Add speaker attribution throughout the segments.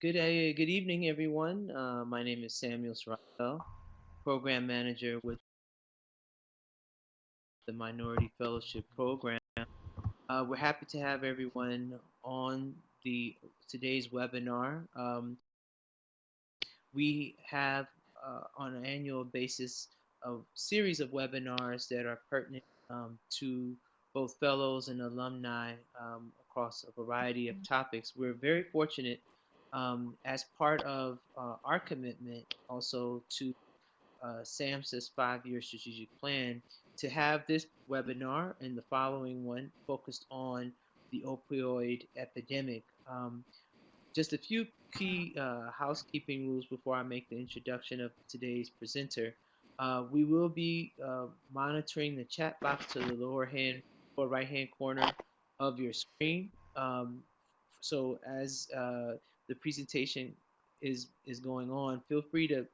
Speaker 1: Good evening, everyone. My name is Samuel Sorrell, Program Manager with the Minority Fellowship Program. We're happy to have everyone on the today's webinar. We have on an annual basis a series of webinars that are pertinent to both fellows and alumni across a variety of topics. We're very fortunate as part of our commitment also to SAMHSA's 5-year strategic plan to have this webinar and the following one focused on the opioid epidemic. Just a few key housekeeping rules before I make the introduction of today's presenter. We will be monitoring the chat box to the lower right hand corner of your screen. So as the presentation is going on, feel free to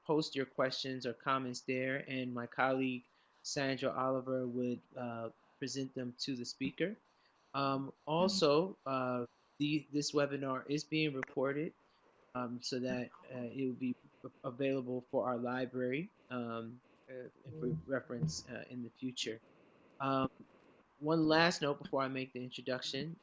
Speaker 1: post your questions or comments there, and my colleague Sandra Oliver would present them to the speaker. Also, this webinar is being recorded so that it will be available for our library and for reference in the future. Um, One last note before I make the introduction.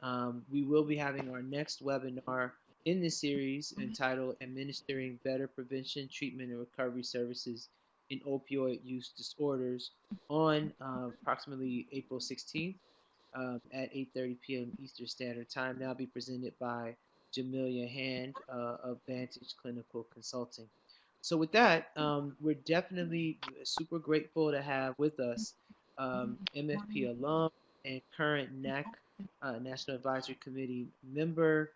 Speaker 1: We will be having our next webinar in this series entitled Administering Better Prevention, Treatment, and Recovery Services in Opioid Use Disorders on approximately April 16th at 8:30 p.m. Eastern Standard Time. That'll be presented by Jamelia Hand of Vantage Clinical Consulting. So with that, we're definitely super grateful to have with us MFP alum and current NAC, National Advisory Committee member,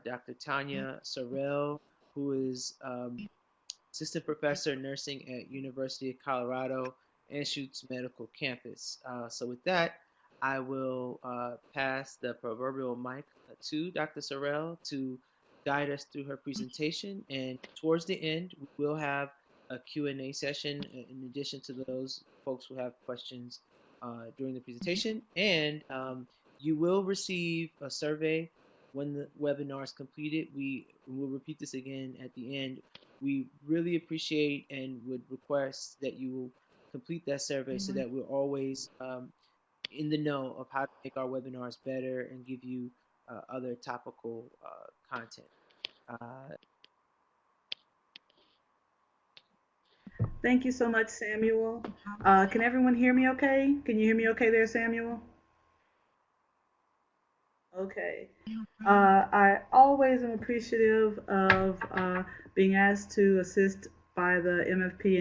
Speaker 1: Dr. Tanya Sorrell, who is assistant professor of nursing at University of Colorado Anschutz Medical Campus. So with that, I will pass the proverbial mic to Dr. Sorrell to guide us through her presentation. And towards the end, we will have a Q&A session in addition to those folks who have questions during the presentation. And you will receive a survey when the webinar is completed. We will repeat this again at the end. We really appreciate and would request that you will complete that survey so that we're always in the know of how to make our webinars better and give you other topical content.
Speaker 2: Thank you so much, Samuel. Can everyone hear me okay? Can you hear me okay there, Samuel? Okay. I always am appreciative of being asked to assist by the MFP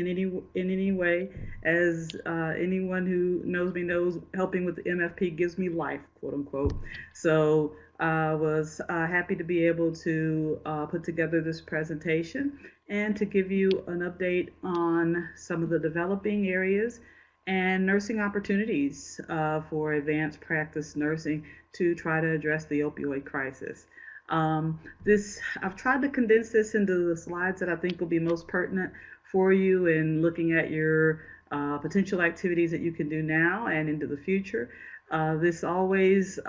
Speaker 2: in any way, as anyone who knows me knows helping with the MFP gives me life, quote unquote. So I was happy to be able to put together this presentation and to give you an update on some of the developing areas and nursing opportunities for advanced practice nursing to try to address the opioid crisis. I've tried to condense this into the slides that I think will be most pertinent for you in looking at your potential activities that you can do now and into the future. This always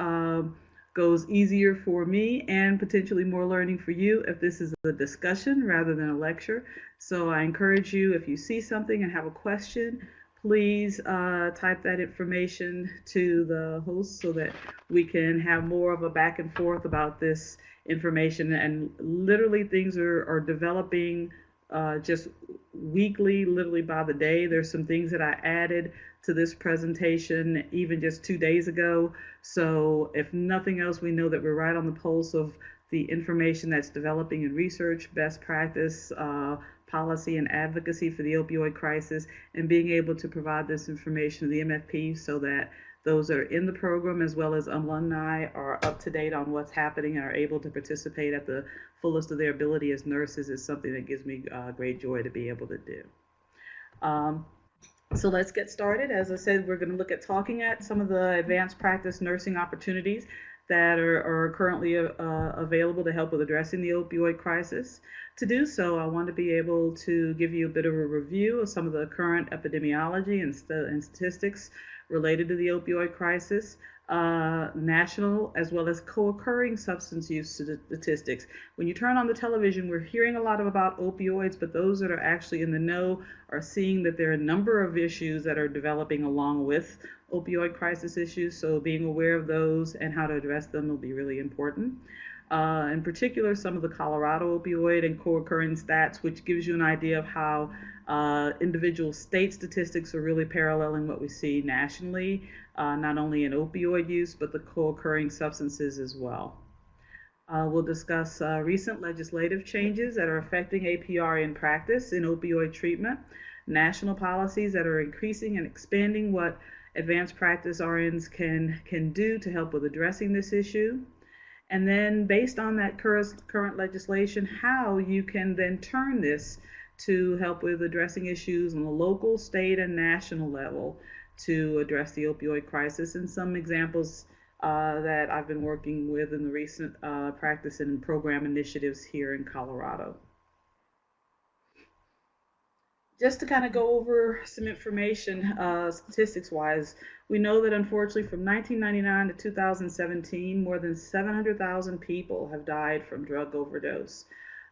Speaker 2: goes easier for me and potentially more learning for you if this is a discussion rather than a lecture. So I encourage you, if you see something and have a question, please type that information to the host so that we can have more of a back and forth about this information. And literally things are developing just weekly, literally by the day. There's some things that I added to this presentation even just 2 days ago. So if nothing else, we know that we're right on the pulse of the information that's developing in research, best practice, policy and advocacy for the opioid crisis, and being able to provide this information to the MFP so that those that are in the program as well as alumni are up to date on what's happening and are able to participate at the fullest of their ability as nurses is something that gives me great joy to be able to do. So let's get started. As I said, we're going to look at talking at some of the advanced practice nursing opportunities that are currently available to help with addressing the opioid crisis. To do so, I want to be able to give you a bit of a review of some of the current epidemiology and statistics related to the opioid crisis. national as well as co-occurring substance use statistics. When you turn on the television, we're hearing a lot about opioids, but those that are actually in the know are seeing that there are a number of issues that are developing along with opioid crisis issues. So being aware of those and how to address them will be really important. In particular, some of the Colorado opioid and co-occurring stats, which gives you an idea of how individual state statistics are really paralleling what we see nationally, not only in opioid use, but the co-occurring substances as well. We'll discuss recent legislative changes that are affecting APR in practice in opioid treatment, national policies that are increasing and expanding what advanced practice RNs can do to help with addressing this issue. And then, based on that current legislation, how you can then turn this to help with addressing issues on the local, state, and national level to address the opioid crisis, and some examples that I've been working with in the recent practice and program initiatives here in Colorado. Just to kind of go over some information, statistics wise, we know that unfortunately from 1999 to 2017, more than 700,000 people have died from drug overdose,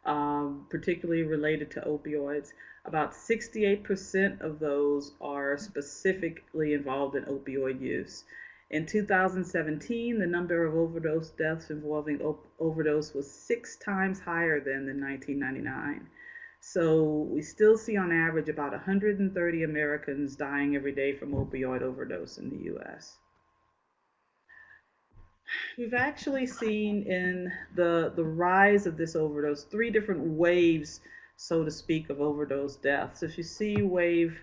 Speaker 2: particularly related to opioids. About 68% of those are specifically involved in opioid use. In 2017, the number of overdose deaths involving overdose was 6 times higher than in 1999. So we still see on average about 130 Americans dying every day from opioid overdose in the US. We've actually seen in the rise of this overdose 3 different waves, so to speak, of overdose deaths. If you see wave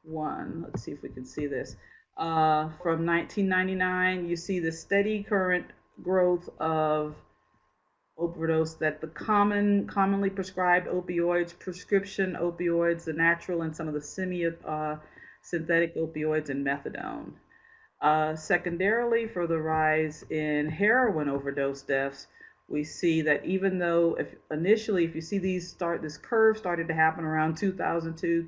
Speaker 2: 1, let's see if we can see this, from 1999, you see the steady current growth of overdose, that the commonly prescribed opioids, prescription opioids, the natural and some of the synthetic opioids, and methadone. Secondarily, for the rise in heroin overdose deaths, we see that even though if you see this curve started to happen around 2002,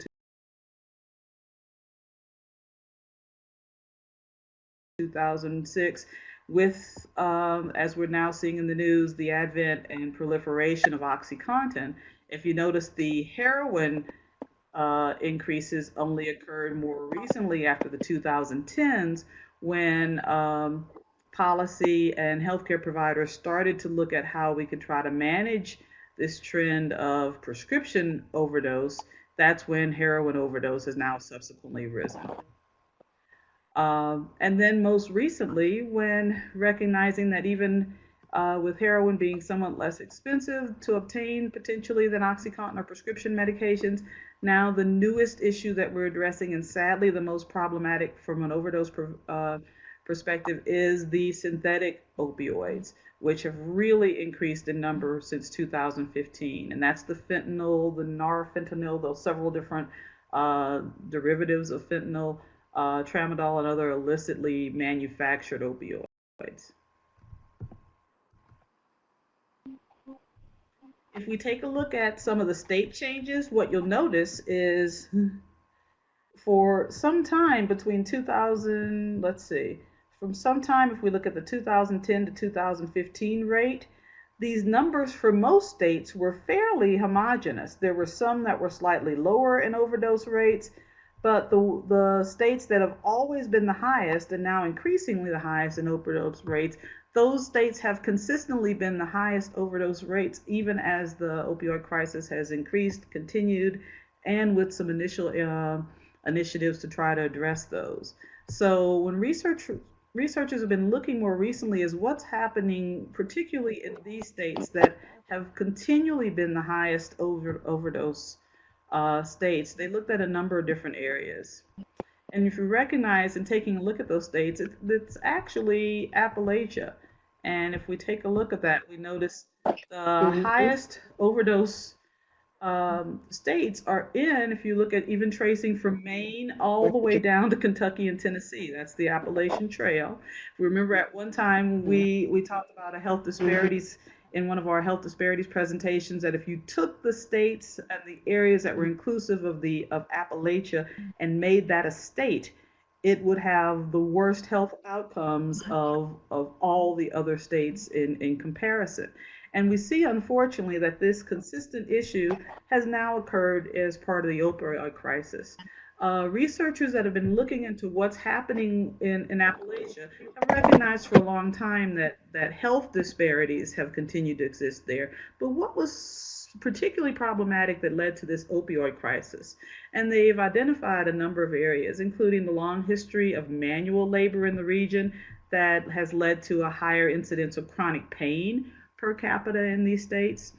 Speaker 2: 2006, with, as we're now seeing in the news, the advent and proliferation of OxyContin. If you notice, the heroin increases only occurred more recently after the 2010s, when policy and healthcare providers started to look at how we could try to manage this trend of prescription overdose. That's when heroin overdose has now subsequently risen. And then most recently, when recognizing that even with heroin being somewhat less expensive to obtain potentially than OxyContin or prescription medications, now the newest issue that we're addressing, and sadly the most problematic from an overdose perspective, is the synthetic opioids, which have really increased in number since 2015. And that's the fentanyl, the norfentanyl, those several different derivatives of fentanyl, tramadol, and other illicitly manufactured opioids. If we take a look at some of the state changes, what you'll notice is for some time between 2000, let's see, from some time, if we look at the 2010 to 2015 rate, these numbers for most states were fairly homogeneous. There were some that were slightly lower in overdose rates, but the states that have always been the highest and now increasingly the highest in overdose rates, those states have consistently been the highest overdose rates, even as the opioid crisis has increased, continued, and with some initial initiatives to try to address those. So when researchers have been looking more recently is what's happening, particularly in these states that have continually been the highest overdose states. They looked at a number of different areas. And if you recognize and taking a look at those states, it's actually Appalachia. And if we take a look at that, we notice the highest overdose states are in, if you look at even tracing from Maine all the way down to Kentucky and Tennessee. That's the Appalachian Trail. Remember, at one time we talked about a health disparities in one of our health disparities presentations, that if you took the states and the areas that were inclusive of Appalachia and made that a state, it would have the worst health outcomes of all the other states in comparison. And we see, unfortunately, that this consistent issue has now occurred as part of the opioid crisis. Researchers that have been looking into what's happening in Appalachia have recognized for a long time that health disparities have continued to exist there. But what was particularly problematic that led to this opioid crisis? And they've identified a number of areas, including the long history of manual labor in the region that has led to a higher incidence of chronic pain per capita in these states,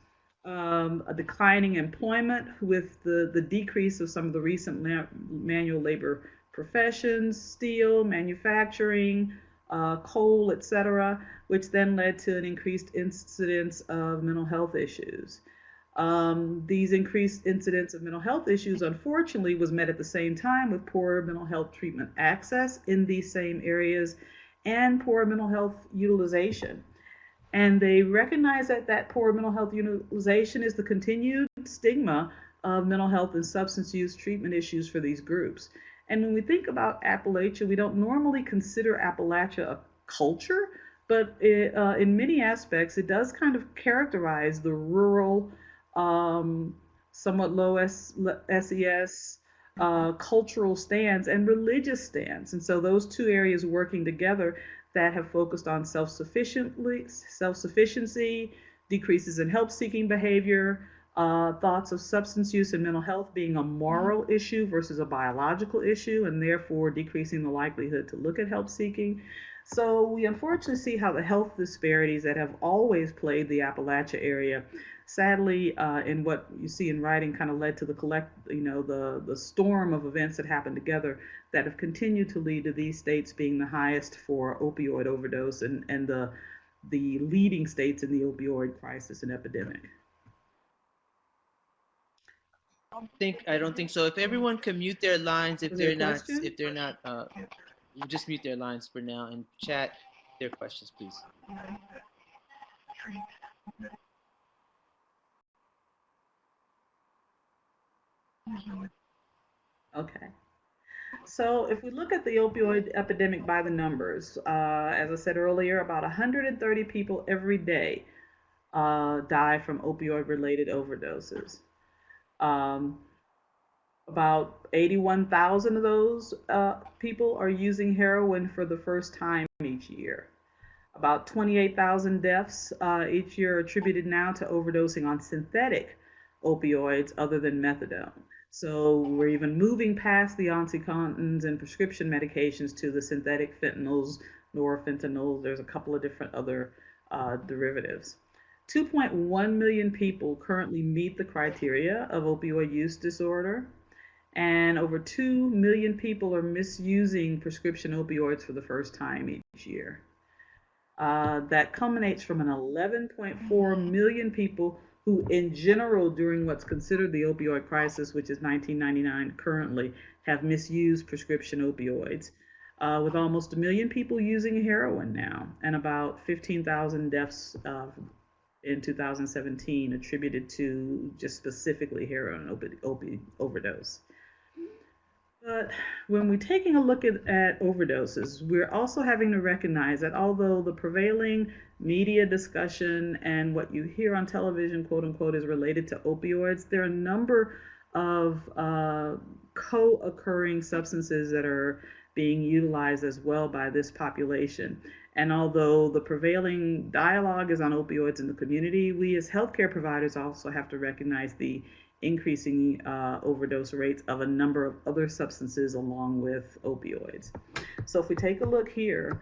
Speaker 2: a declining employment with the decrease of some of the recent manual labor professions, steel, manufacturing, coal, etc., which then led to an increased incidence of mental health issues. These increased incidents of mental health issues, unfortunately, was met at the same time with poor mental health treatment access in these same areas and poor mental health utilization. And they recognize that that poor mental health utilization is the continued stigma of mental health and substance use treatment issues for these groups. And when we think about Appalachia, we don't normally consider Appalachia a culture, but in many aspects, it does kind of characterize the rural, um, somewhat low SES cultural stands and religious stands. And so those two areas working together that have focused on self-sufficiency, decreases in help-seeking behavior, thoughts of substance use and mental health being a moral issue versus a biological issue, and therefore decreasing the likelihood to look at help-seeking. So we unfortunately see how the health disparities that have always plagued the Appalachia area, sadly, in what you see in writing, kind of led to the storm of events that happened together that have continued to lead to these states being the highest for opioid overdose and the leading states in the opioid crisis and epidemic.
Speaker 1: I don't think so. If everyone can mute their lines,
Speaker 2: Was there a question?
Speaker 1: if they're not, we'll just mute their lines for now and chat their questions, please.
Speaker 2: Okay. So if we look at the opioid epidemic by the numbers, as I said earlier, about 130 people every day die from opioid related overdoses. Um, about 81,000 of those people are using heroin for the first time each year. About 28,000 deaths each year are attributed now to overdosing on synthetic opioids other than methadone. So we're even moving past the OxyContins and prescription medications to the synthetic fentanyls, norfentanyl. There's a couple of different other derivatives. 2.1 million people currently meet the criteria of opioid use disorder, and over 2 million people are misusing prescription opioids for the first time each year. That culminates from an 11.4 million people who, in general, during what's considered the opioid crisis, which is 1999 currently, have misused prescription opioids, with almost a million people using heroin now, and about 15,000 deaths in 2017 attributed to just specifically heroin overdose. But when we're taking a look at overdoses, we're also having to recognize that although the prevailing media discussion and what you hear on television, quote unquote, is related to opioids, there are a number of co occurring substances that are being utilized as well by this population. And although the prevailing dialogue is on opioids in the community, we as healthcare providers also have to recognize the increasing overdose rates of a number of other substances along with opioids. So if we take a look here,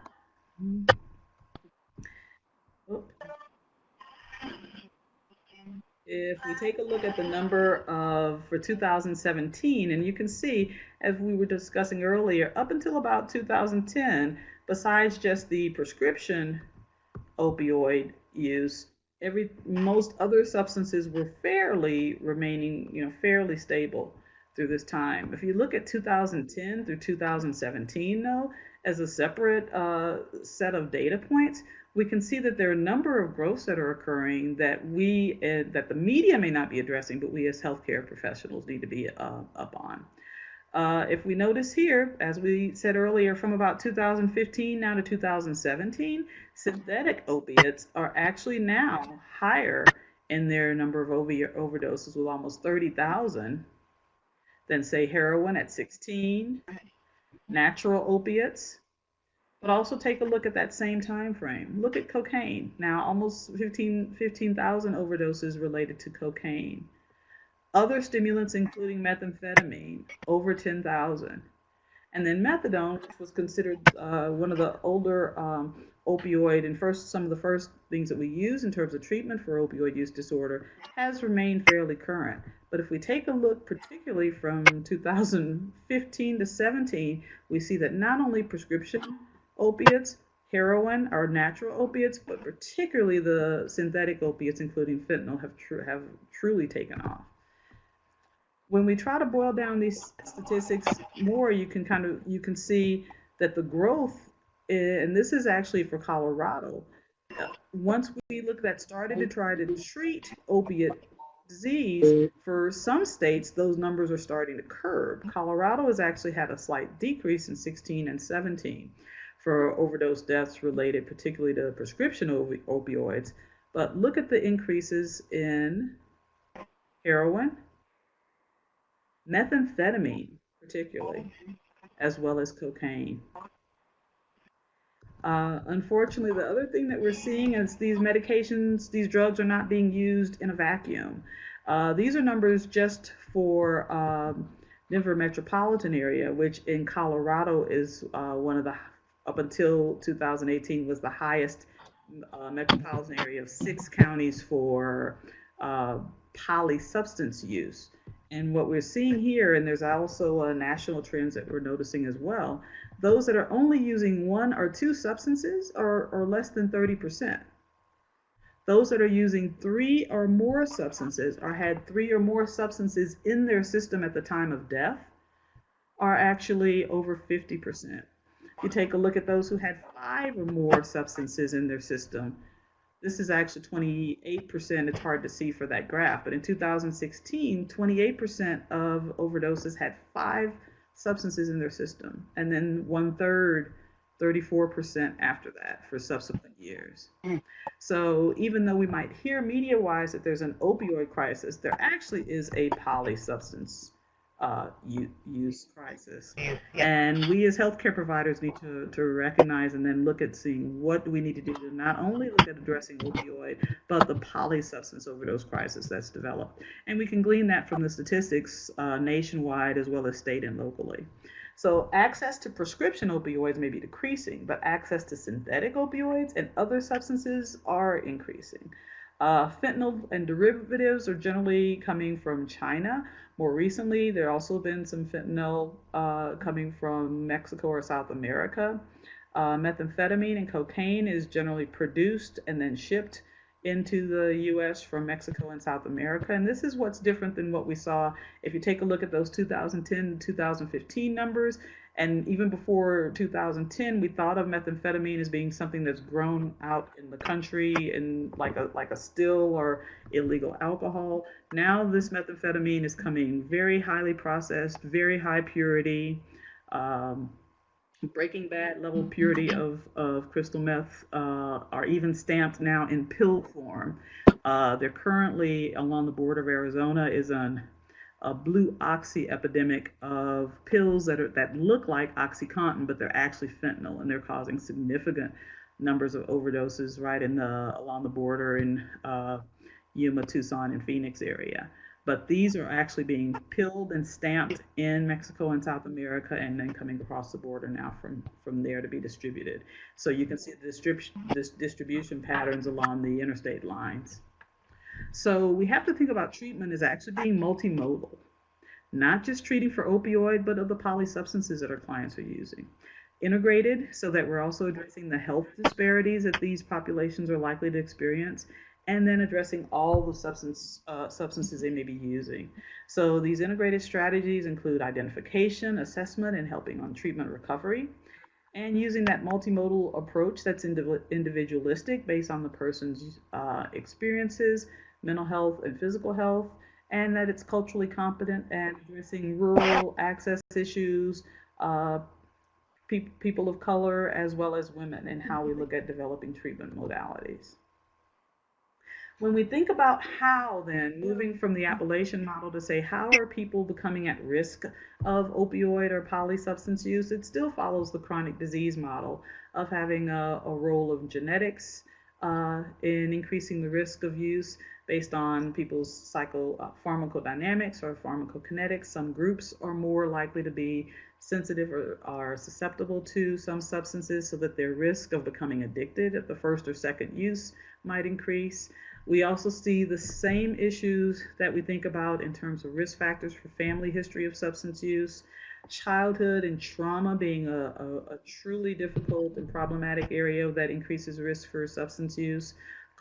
Speaker 2: if we take a look at the number of for 2017, and you can see, as we were discussing earlier, up until about 2010, besides just the prescription opioid use, most other substances were fairly stable through this time. If you look at 2010 through 2017, though, as a separate set of data points, we can see that there are a number of growths that are occurring that that the media may not be addressing, but we as healthcare professionals need to be up on. If we notice here, as we said earlier, from about 2015 now to 2017, synthetic opiates are actually now higher in their number of overdoses, with almost 30,000, than, say, heroin at 16, natural opiates. But also take a look at that same time frame. Look at cocaine. Now, almost 15,000 overdoses related to cocaine. Other stimulants, including methamphetamine, over 10,000. And then methadone, which was considered one of the older opioid and some of the first things that we use in terms of treatment for opioid use disorder, has remained fairly current. But if we take a look, particularly from 2015 to 17, we see that not only prescription opiates, heroin are natural opiates, but particularly the synthetic opiates, including fentanyl, have truly taken off. When we try to boil down these statistics more, you can see that the growth, and this is actually for Colorado. Once we look at that, started to try to treat opiate disease, for some states, those numbers are starting to curb. Colorado has actually had a slight decrease in 16 and 17 for overdose deaths related particularly to prescription opioids. But look at the increases in heroin, methamphetamine, particularly, as well as cocaine. Unfortunately, the other thing that we're seeing is these medications, these drugs are not being used in a vacuum. These are numbers just for Denver metropolitan area, which in Colorado is one of the, up until 2018, was the highest metropolitan area of 6 counties for uh, polysubstance use. And what we're seeing here, and there's also national trends that we're noticing as well, those that are only using one or two substances are less than 30%. Those that are using three or more substances, or had three or more substances in their system at the time of death, are actually over 50%. You take a look at those who had five or more substances in their system. This is actually 28%. It's hard to see for that graph, but in 2016, 28% of overdoses had five substances in their system, and then one third, 34% after that for subsequent years. So even though we might hear media wise that there's an opioid crisis, there actually is a polysubstance use crisis. And we as healthcare providers need to recognize and then look at seeing what do we need to do to not only look at addressing opioid, but the polysubstance overdose crisis that's developed. And we can glean that from the statistics nationwide as well as state and locally. So access to prescription opioids may be decreasing, but access to synthetic opioids and other substances are increasing. Fentanyl and derivatives are generally coming from China. More recently, there also been some fentanyl coming from Mexico or South America. Methamphetamine and cocaine is generally produced and then shipped into the US from Mexico and South America. And this is what's different than what we saw if you take a look at those 2010 to 2015 numbers. And even before 2010, we thought of methamphetamine as being something that's grown out in the country in like a still or illegal alcohol. Now this methamphetamine is coming very highly processed, very high purity, um, Breaking Bad level purity of crystal meth are even stamped now in pill form. They're currently along the border of Arizona is a blue oxy epidemic of pills that look like OxyContin, but they're actually fentanyl, and they're causing significant numbers of overdoses right in the along the border in Yuma, Tucson, and Phoenix area. But these are actually being pilled and stamped in Mexico and South America, and then coming across the border now from there to be distributed. So you can see the distribution patterns along the interstate lines. So we have to think about treatment as actually being multimodal, not just treating for opioid, but of the polysubstances that our clients are using. Integrated, so that we're also addressing the health disparities that these populations are likely to experience, and then addressing all the substances they may be using. So these integrated strategies include identification, assessment, and helping on treatment recovery, and using that multimodal approach that's individualistic based on the person's experiences, mental health and physical health, and that it's culturally competent and addressing rural access issues, uh, people of color, as well as women, and how we look at developing treatment modalities. When we think about how, then, moving from the Appalachian model to say, how are people becoming at risk of opioid or polysubstance use, it still follows the chronic disease model of having a role of genetics in increasing the risk of use based on people's pharmacodynamics or pharmacokinetics. Some groups are more likely to be sensitive or are susceptible to some substances so that their risk of becoming addicted at the first or second use might increase. We also see the same issues that we think about in terms of risk factors for family history of substance use, childhood and trauma being a truly difficult and problematic area that increases risk for substance use,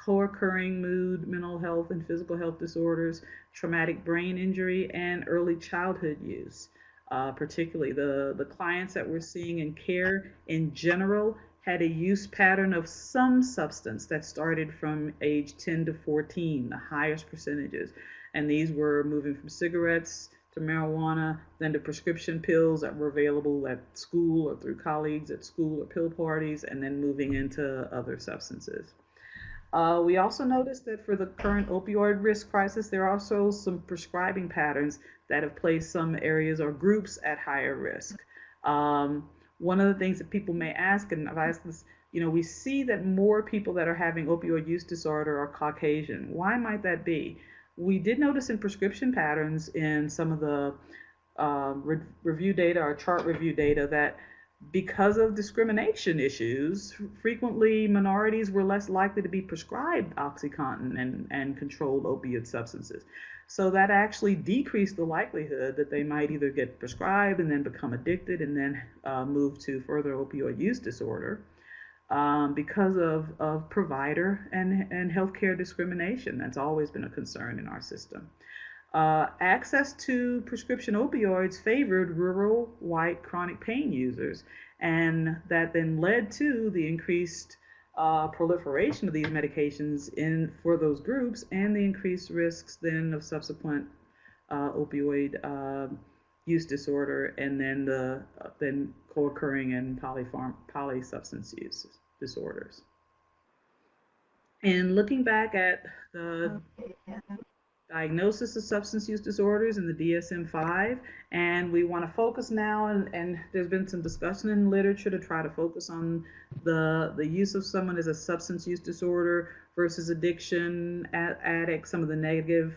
Speaker 2: co-occurring mood, mental health, and physical health disorders, traumatic brain injury, and early childhood use. Particularly the clients that we're seeing in care in general had a use pattern of some substance that started from age 10 to 14, the highest percentages. And these were moving from cigarettes to marijuana, then to prescription pills that were available at school or through colleagues at school or pill parties, and then moving into other substances. We also noticed that for the current opioid risk crisis, there are also some prescribing patterns that have placed some areas or groups at higher risk. One of the things that people may ask, and I've asked this, we see that more people that are having opioid use disorder are Caucasian. Why might that be? We did notice in prescription patterns in some of the review data or chart review data that because of discrimination issues, frequently minorities were less likely to be prescribed OxyContin and controlled opiate substances. So that actually decreased the likelihood that they might either get prescribed and then become addicted and then move to further opioid use disorder because of provider and healthcare discrimination. That's always been a concern in our system. Access to prescription opioids favored rural white chronic pain users, and that then led to the increased proliferation of these medications for those groups and the increased risks then of subsequent opioid use disorder and then the then co-occurring and polysubstance use disorders. And looking back at the diagnosis of substance use disorders in the DSM-5, and we want to focus now, and there's been some discussion in literature to try to focus on the use of someone as a substance use disorder versus addiction, addict, some of the negative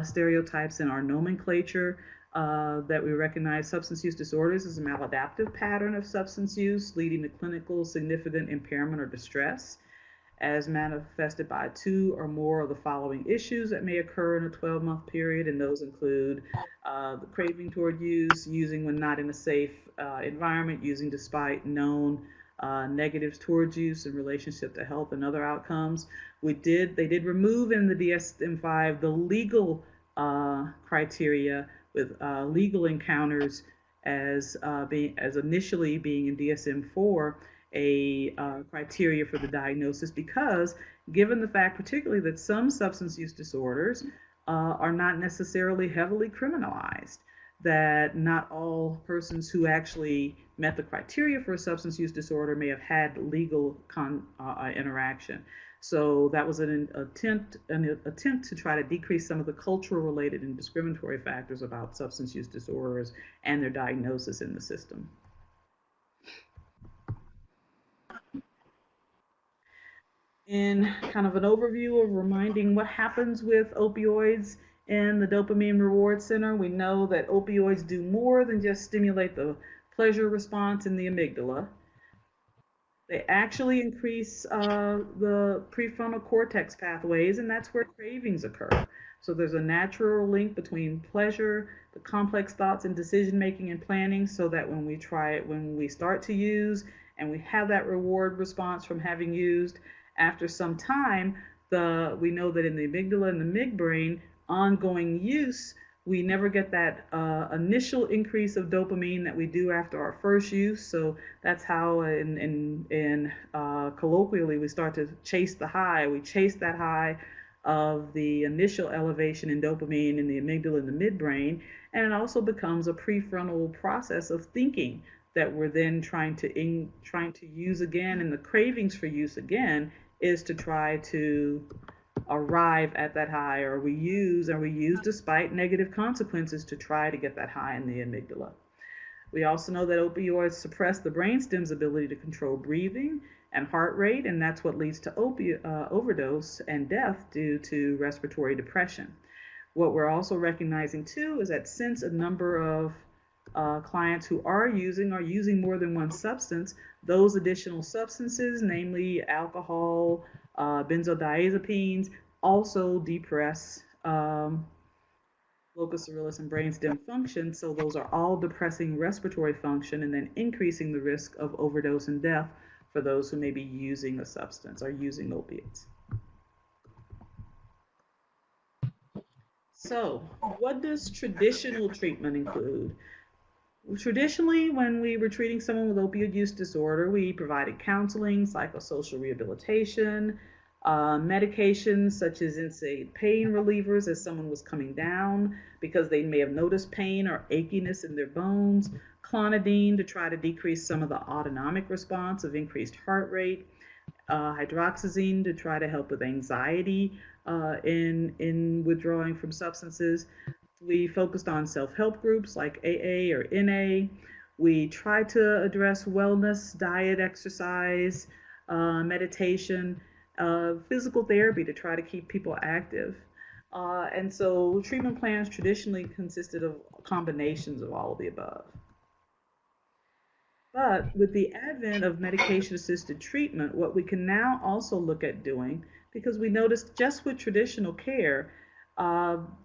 Speaker 2: stereotypes in our nomenclature that we recognize substance use disorders as a maladaptive pattern of substance use leading to clinical significant impairment or distress as manifested by two or more of the following issues that may occur in a 12-month period, and those include the craving toward use, using when not in a safe environment, using despite known negatives towards use in relationship to health and other outcomes. They did remove in the DSM-5 the legal criteria with legal encounters as initially being in DSM-4 a criteria for the diagnosis because given the fact particularly that some substance use disorders are not necessarily heavily criminalized, that not all persons who actually met the criteria for a substance use disorder may have had legal interaction. So that was an attempt to try to decrease some of the cultural related and discriminatory factors about substance use disorders and their diagnosis in the system. In kind of an overview of reminding what happens with opioids in the dopamine reward center, we know that opioids do more than just stimulate the pleasure response in the amygdala. They actually increase the prefrontal cortex pathways, and that's where cravings occur. So there's a natural link between pleasure, the complex thoughts and decision making and planning, so that when we start to use and we have that reward response from having used, after some time, we know that in the amygdala and the midbrain, ongoing use, we never get that initial increase of dopamine that we do after our first use. So that's how, colloquially, we start to chase the high. We chase that high of the initial elevation in dopamine in the amygdala in the midbrain, and it also becomes a prefrontal process of thinking that we're then trying to use again, and the cravings for use again is to try to arrive at that high, or we use despite negative consequences to try to get that high in the amygdala. We also know that opioids suppress the brainstem's ability to control breathing and heart rate, and that's what leads to overdose and death due to respiratory depression. What we're also recognizing too is that since a number of clients who are using more than one substance, those additional substances, namely alcohol, benzodiazepines, also depress locus coeruleus and brainstem function. So those are all depressing respiratory function and then increasing the risk of overdose and death for those who may be using a substance or using opiates. So, what does traditional treatment include? Traditionally, when we were treating someone with opioid use disorder, we provided counseling, psychosocial rehabilitation, medications such as NSAID pain relievers as someone was coming down because they may have noticed pain or achiness in their bones, clonidine to try to decrease some of the autonomic response of increased heart rate, hydroxyzine to try to help with anxiety in withdrawing from substances. We focused on self-help groups like AA or NA. We tried to address wellness, diet, exercise, meditation, physical therapy to try to keep people active. And so treatment plans traditionally consisted of combinations of all of the above. But with the advent of medication assisted treatment, what we can now also look at doing, because we noticed just with traditional care,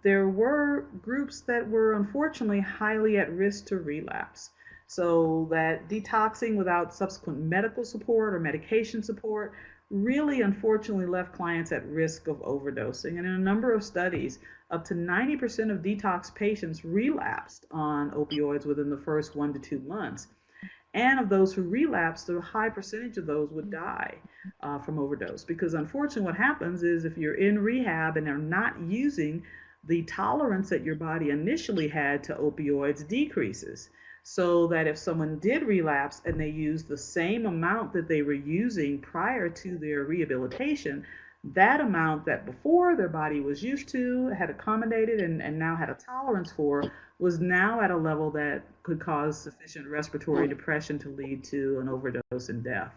Speaker 2: there were groups that were unfortunately highly at risk to relapse. So that detoxing without subsequent medical support or medication support really unfortunately left clients at risk of overdosing. And in a number of studies, up to 90% of detox patients relapsed on opioids within the first 1 to 2 months. And of those who relapsed, a high percentage of those would die from overdose. Because unfortunately, what happens is if you're in rehab and they're not using, the tolerance that your body initially had to opioids decreases. So that if someone did relapse and they used the same amount that they were using prior to their rehabilitation, that amount that before their body was used to, had accommodated, and now had a tolerance for, was now at a level that could cause sufficient respiratory depression to lead to an overdose and death.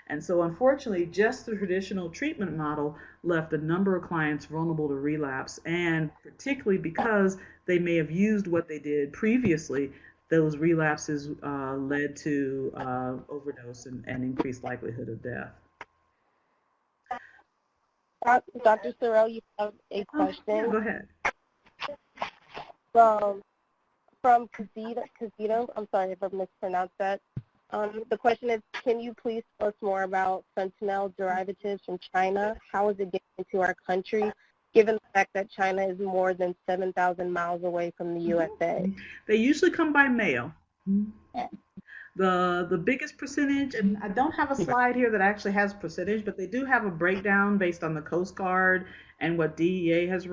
Speaker 2: And so, unfortunately, just the traditional treatment model left a number of clients vulnerable to relapse, and particularly because they may have used what they did previously, those relapses led to overdose and increased likelihood of death.
Speaker 3: Dr. Sorrell, you have a question?
Speaker 2: Yeah, go ahead.
Speaker 3: From Casito, I'm sorry if I mispronounced that. The question is, can you please tell us more about fentanyl derivatives from China? How is it getting into our country, given the fact that China is more than 7,000 miles away from the USA?
Speaker 2: They usually come by mail. The biggest percentage, and I don't have a slide here that actually has percentage, but they do have a breakdown based on the Coast Guard and what DEA has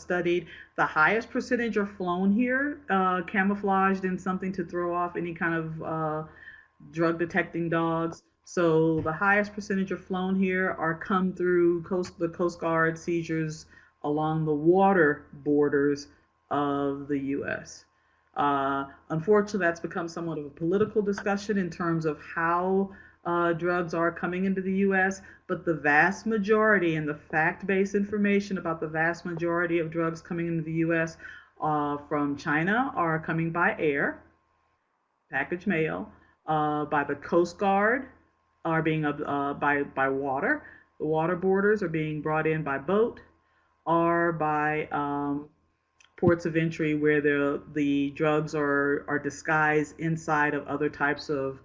Speaker 2: studied. The highest percentage are flown here, camouflaged in something to throw off any kind of drug detecting dogs. So the highest percentage are flown here are come through the Coast Guard seizures along the water borders of the U.S. Unfortunately, that's become somewhat of a political discussion in terms of how drugs are coming into the U.S., but the vast majority and the fact-based information about the vast majority of drugs coming into the U.S. From China are coming by air, package mail, by the Coast Guard, are being by water. The water borders are being brought in by boat, or by ports of entry where the drugs are disguised inside of other types of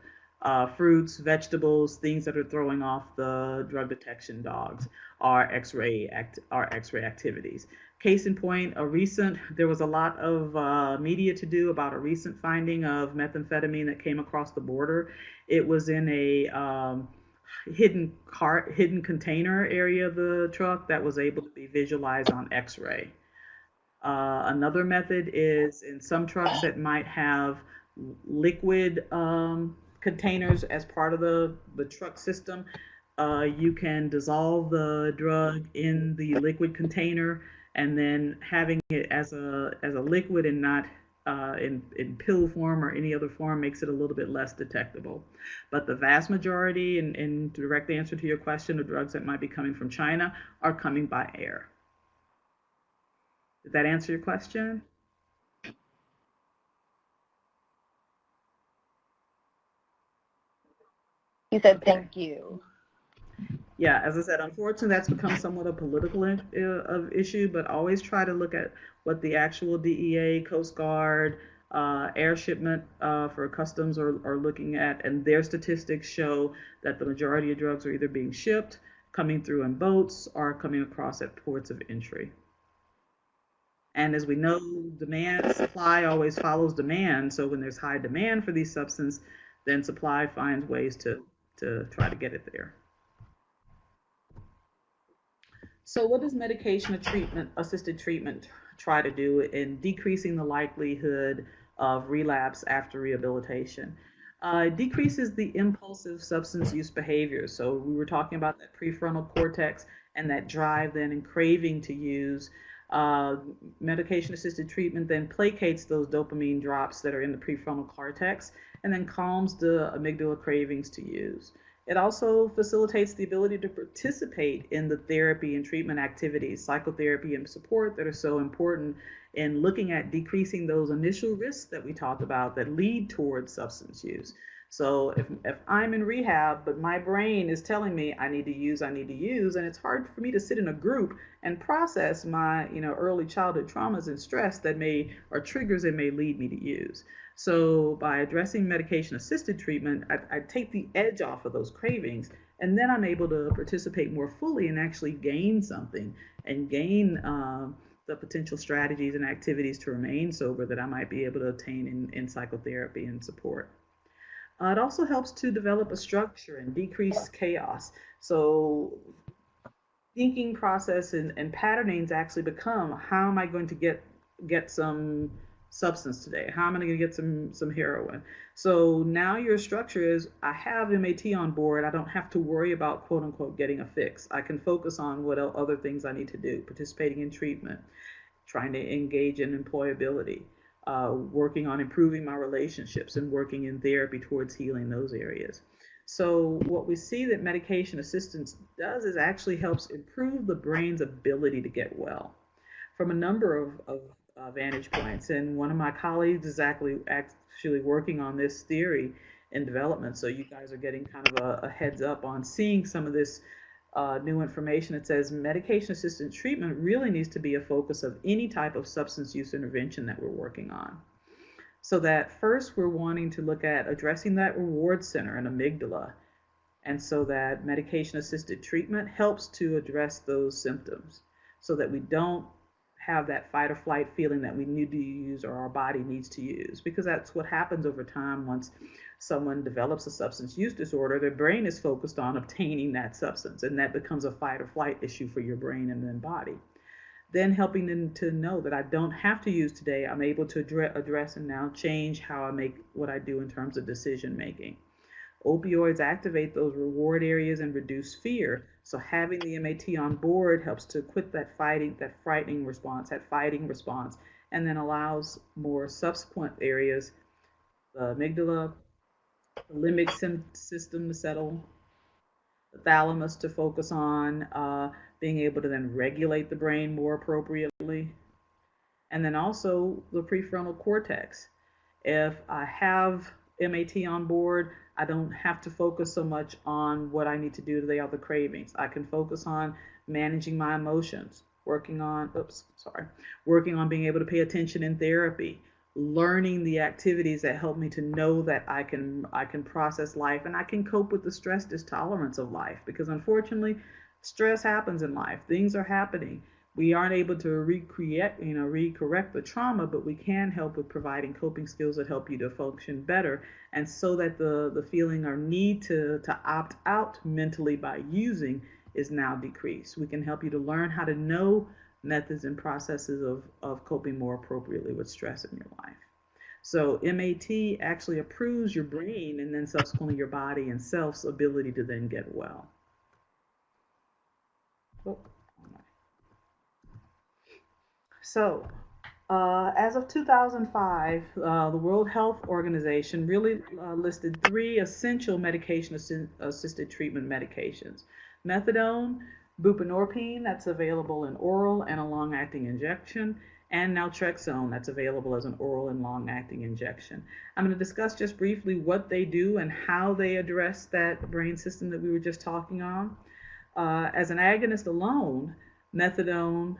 Speaker 2: fruits, vegetables, things that are throwing off the drug detection dogs, are X-ray activities. Case in point, there was a lot of media to do about a recent finding of methamphetamine that came across the border. It was in a hidden container area of the truck that was able to be visualized on X-ray. Another method is in some trucks that might have liquid containers as part of the truck system. You can dissolve the drug in the liquid container and then having it as a liquid and not in pill form or any other form makes it a little bit less detectable. But the vast majority, in direct answer to your question, of drugs that might be coming from China are coming by air. Did that answer your question?
Speaker 3: You said
Speaker 2: Okay.
Speaker 3: thank you.
Speaker 2: Yeah, as I said, unfortunately, that's become somewhat a political of issue, but always try to look at what the actual DEA, Coast Guard, air shipment for customs are looking at, and their statistics show that the majority of drugs are either being shipped, coming through in boats, or coming across at ports of entry. And as we know, supply always follows demand. So when there's high demand for these substances, then supply finds ways to try to get it there. So what does assisted treatment try to do in decreasing the likelihood of relapse after rehabilitation? It decreases the impulsive substance use behavior. So we were talking about that prefrontal cortex and that drive then and craving to use. Medication-assisted treatment then placates those dopamine drops that are in the prefrontal cortex and then calms the amygdala cravings to use. It also facilitates the ability to participate in the therapy and treatment activities, psychotherapy and support that are so important in looking at decreasing those initial risks that we talked about that lead towards substance use. So if I'm in rehab, but my brain is telling me I need to use, and it's hard for me to sit in a group and process my, early childhood traumas and stress that or triggers that may lead me to use. So by addressing medication-assisted treatment, I take the edge off of those cravings, and then I'm able to participate more fully and actually gain something and gain the potential strategies and activities to remain sober that I might be able to obtain in psychotherapy and support. It also helps to develop a structure and decrease chaos. So thinking process and patternings actually become, how am I going to get some substance today? How am I going to get some heroin? So now your structure is, I have MAT on board. I don't have to worry about quote unquote getting a fix. I can focus on what other things I need to do, participating in treatment, trying to engage in employability, working on improving my relationships and working in therapy towards healing those areas. So what we see that medication assistance does is actually helps improve the brain's ability to get well from a number of vantage points. And one of my colleagues is actually working on this theory in development. So you guys are getting kind of a heads up on seeing some of this new information. It says medication-assisted treatment really needs to be a focus of any type of substance use intervention that we're working on. So that first we're wanting to look at addressing that reward center and amygdala. And so that medication-assisted treatment helps to address those symptoms so that we don't have that fight or flight feeling that we need to use or our body needs to use, because that's what happens over time. Once someone develops a substance use disorder, their brain is focused on obtaining that substance, and that becomes a fight or flight issue for your brain and then body. Then helping them to know that I don't have to use today. I'm able to address and now change how I make what I do in terms of decision making. Opioids activate those reward areas and reduce fear. So having the MAT on board helps to quit that fighting response, and then allows more subsequent areas, the amygdala, the limbic system to settle, the thalamus to focus on being able to then regulate the brain more appropriately, and then also the prefrontal cortex. If I have MAT on board, I don't have to focus so much on what I need to do to the other cravings. I can focus on managing my emotions, working on being able to pay attention in therapy, learning the activities that help me to know that I can process life and I can cope with the stress tolerance of life, because unfortunately stress happens in life. Things are happening. We aren't able to recorrect the trauma, but we can help with providing coping skills that help you to function better, and so that the feeling or need to opt out mentally by using is now decreased. We can help you to learn how to know methods and processes of coping more appropriately with stress in your life. So MAT actually improves your brain and then subsequently your body and self's ability to then get well. Oh, so, as of 2005, the World Health Organization really listed three essential medication-assisted treatment medications: methadone, buprenorphine, that's available in oral and a long-acting injection, and naltrexone, that's available as an oral and long-acting injection. I'm going to discuss just briefly what they do and how they address that brain system that we were just talking on. As an agonist alone, methadone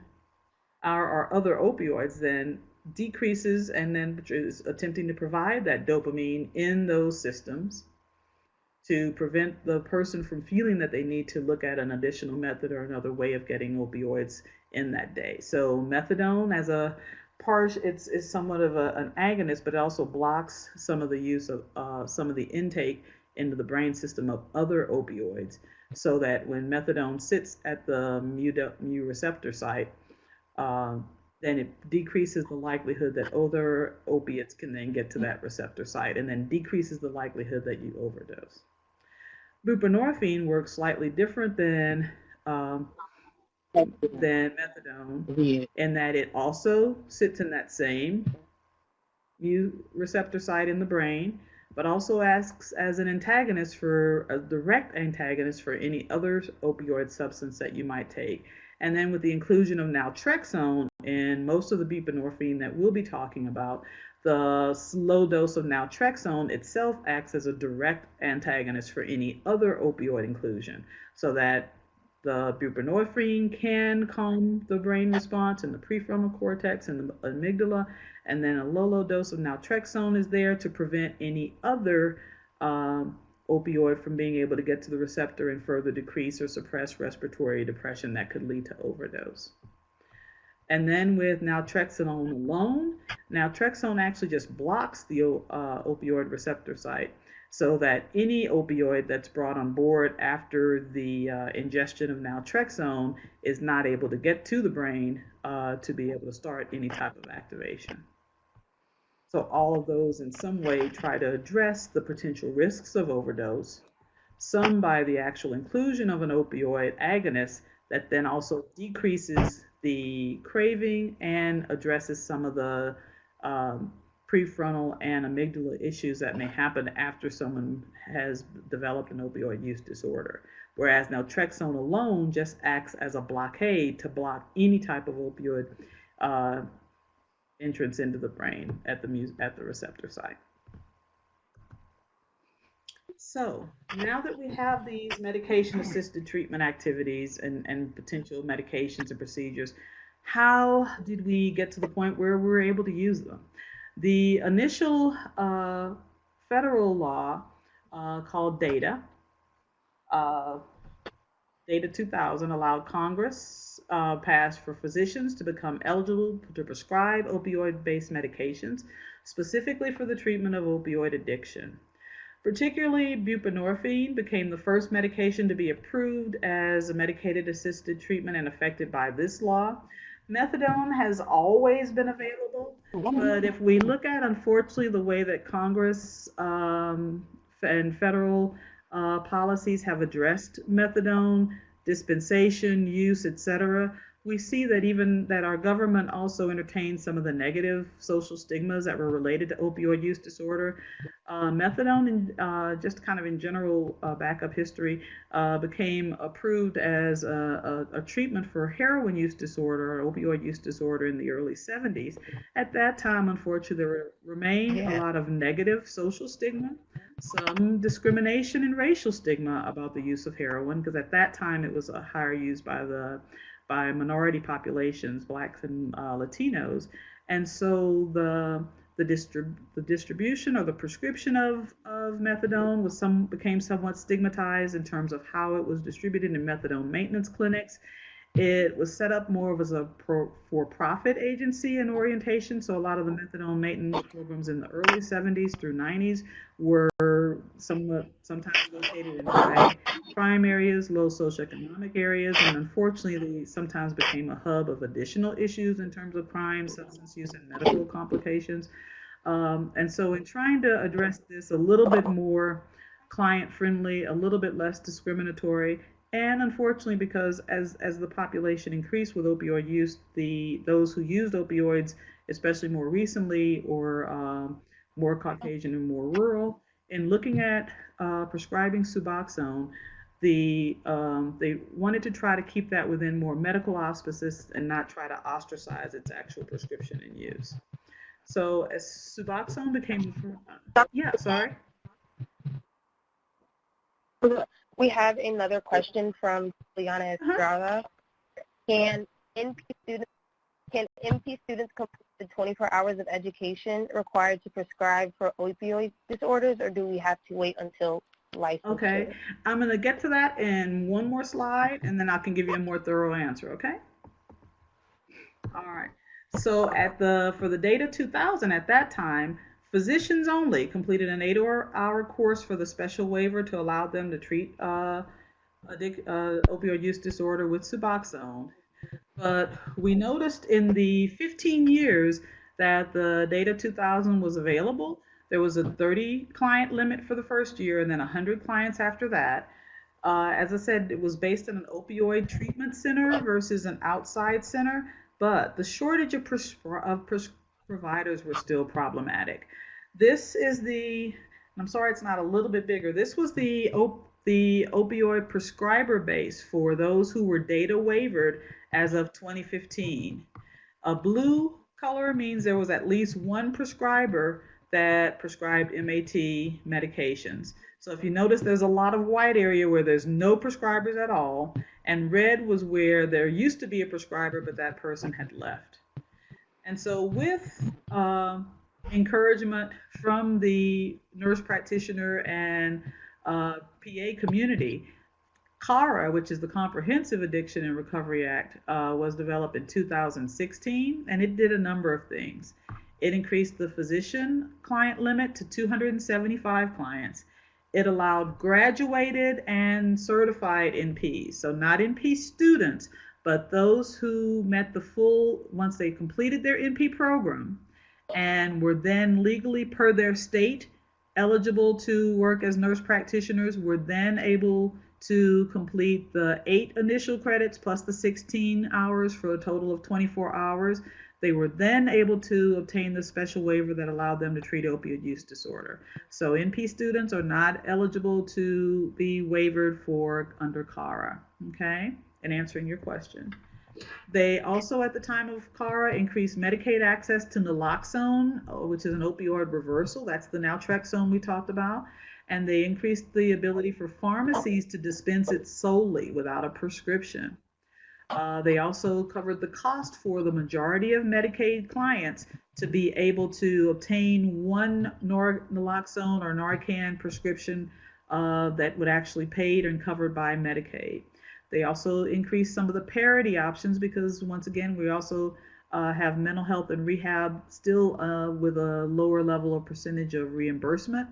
Speaker 2: or other opioids then decreases and then is attempting to provide that dopamine in those systems to prevent the person from feeling that they need to look at an additional method or another way of getting opioids in that day. So methadone as a part, it's somewhat of an agonist, but it also blocks some of the use of some of the intake into the brain system of other opioids, so that when methadone sits at the mu receptor site, then it decreases the likelihood that other opiates can then get to that receptor site, and then decreases the likelihood that you overdose. Buprenorphine works slightly different than methadone in that it also sits in that same mu receptor site in the brain, but also acts as an antagonist for a direct antagonist for any other opioid substance that you might take. And then with the inclusion of naltrexone in most of the buprenorphine that we'll be talking about, the low dose of naltrexone itself acts as a direct antagonist for any other opioid inclusion, so that the buprenorphine can calm the brain response in the prefrontal cortex and the amygdala, and then a low dose of naltrexone is there to prevent any other opioid from being able to get to the receptor and further decrease or suppress respiratory depression that could lead to overdose. And then with naltrexone alone, naltrexone actually just blocks the opioid receptor site, so that any opioid that's brought on board after the ingestion of naltrexone is not able to get to the brain to be able to start any type of activation. So all of those in some way try to address the potential risks of overdose, some by the actual inclusion of an opioid agonist that then also decreases the craving and addresses some of the prefrontal and amygdala issues that may happen after someone has developed an opioid use disorder. Whereas naltrexone alone just acts as a blockade to block any type of opioid entrance into the brain at the receptor site. So now that we have these medication-assisted treatment activities and potential medications and procedures, how did we get to the point where we were able to use them? The initial federal law called DATA, DATA 2000, allowed Congress passed for physicians to become eligible to prescribe opioid-based medications, specifically for the treatment of opioid addiction. Particularly, buprenorphine became the first medication to be approved as a medicated-assisted treatment and affected by this law. Methadone has always been available, but if we look at, unfortunately, the way that Congress and federal policies have addressed methadone, dispensation, use, etc., we see that even that our government also entertains some of the negative social stigmas that were related to opioid use disorder. Methadone, just kind of in general backup history, became approved as a treatment for heroin use disorder or opioid use disorder in the early 70s. At that time, unfortunately, there remained a lot of negative social stigma, some discrimination and racial stigma about the use of heroin, because at that time it was a higher used by minority populations, blacks and Latinos, and so the distribution or the prescription of methadone became somewhat stigmatized in terms of how it was distributed in methadone maintenance clinics, It was set up more of as a for-profit agency in orientation, so a lot of the methadone maintenance programs in the early 70s through 90s were sometimes located in high crime areas, low socioeconomic areas, and unfortunately, they sometimes became a hub of additional issues in terms of crime, substance use, and medical complications. And so, in trying to address this a little bit more client friendly, a little bit less discriminatory, and unfortunately, because as the population increased with opioid use, those who used opioids, especially more recently, or more Caucasian and more rural, in looking at prescribing Suboxone, they wanted to try to keep that within more medical auspices and not try to ostracize its actual prescription and use. So as Suboxone became, yeah, sorry.
Speaker 3: We have another question from Liana Estrada. Can NP students complete the 24 hours of education required to prescribe for opioid disorders, or do we have to wait until licensure?
Speaker 2: Okay, I'm going to get to that in one more slide, and then I can give you a more thorough answer, okay? All right. So for the data 2000 at that time, physicians only completed an 8-hour course for the special waiver to allow them to treat opioid use disorder with Suboxone. But we noticed in the 15 years that the data 2000 was available, there was a 30 client limit for the first year and then 100 clients after that. As I said, it was based on an opioid treatment center versus an outside center, but the shortage of providers were still problematic. This is I'm sorry it's not a little bit bigger, this was the opioid prescriber base for those who were data waivered as of 2015. A blue color means there was at least one prescriber that prescribed MAT medications. So if you notice, there's a lot of white area where there's no prescribers at all, and red was where there used to be a prescriber, but that person had left. And so with encouragement from the nurse practitioner and PA community, CARA, which is the Comprehensive Addiction and Recovery Act, was developed in 2016, and it did a number of things. It increased the physician client limit to 275 clients. It allowed graduated and certified NPs, so not NP students, but those who met the full, once they completed their NP program and were then legally, per their state, eligible to work as nurse practitioners, were then able to complete the 8 initial credits plus the 16 hours for a total of 24 hours. They were then able to obtain the special waiver that allowed them to treat opioid use disorder. So NP students are not eligible to be waivered for under CARA, okay? And answering your question. They also, at the time of CARA, increased Medicaid access to naloxone, which is an opioid reversal. That's the naltrexone we talked about. And they increased the ability for pharmacies to dispense it solely without a prescription. They also covered the cost for the majority of Medicaid clients to be able to obtain one naloxone or Narcan prescription that would actually paid and covered by Medicaid. They also increased some of the parity options because, once again, we also have mental health and rehab still with a lower level of percentage of reimbursement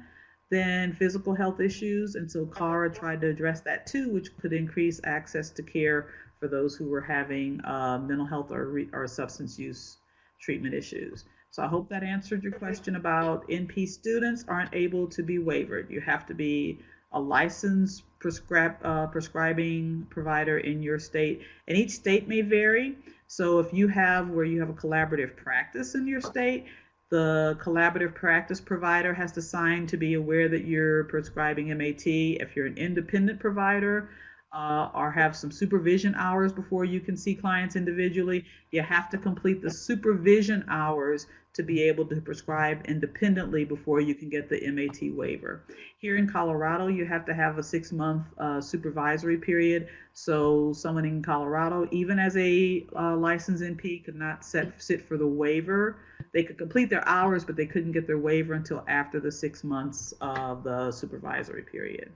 Speaker 2: than physical health issues. And so CARA tried to address that too, which could increase access to care for those who were having mental health or substance use treatment issues. So I hope that answered your question about NP students aren't able to be waivered. You have to be a licensed prescribing provider in your state, and each state may vary. So if you have where you have a collaborative practice in your state, the collaborative practice provider has to sign to be aware that you're prescribing MAT. If you're an independent provider or have some supervision hours before you can see clients individually, you have to complete the supervision hours to be able to prescribe independently before you can get the MAT waiver. Here in Colorado, you have to have a 6-month supervisory period. So someone in Colorado, even as a licensed NP, could not sit for the waiver. They could complete their hours, but they couldn't get their waiver until after the 6 months of the supervisory period.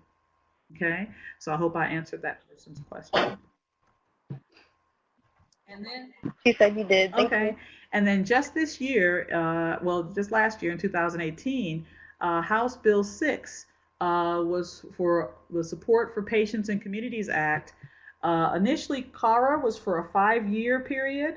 Speaker 2: Okay, so I hope I answered that person's question. And then,
Speaker 3: She said you did. Thank
Speaker 2: okay,
Speaker 3: you.
Speaker 2: and then just this year, just last year in 2018, House Bill 6 was for the Support for Patients and Communities Act. Initially, CARA was for a 5-year period.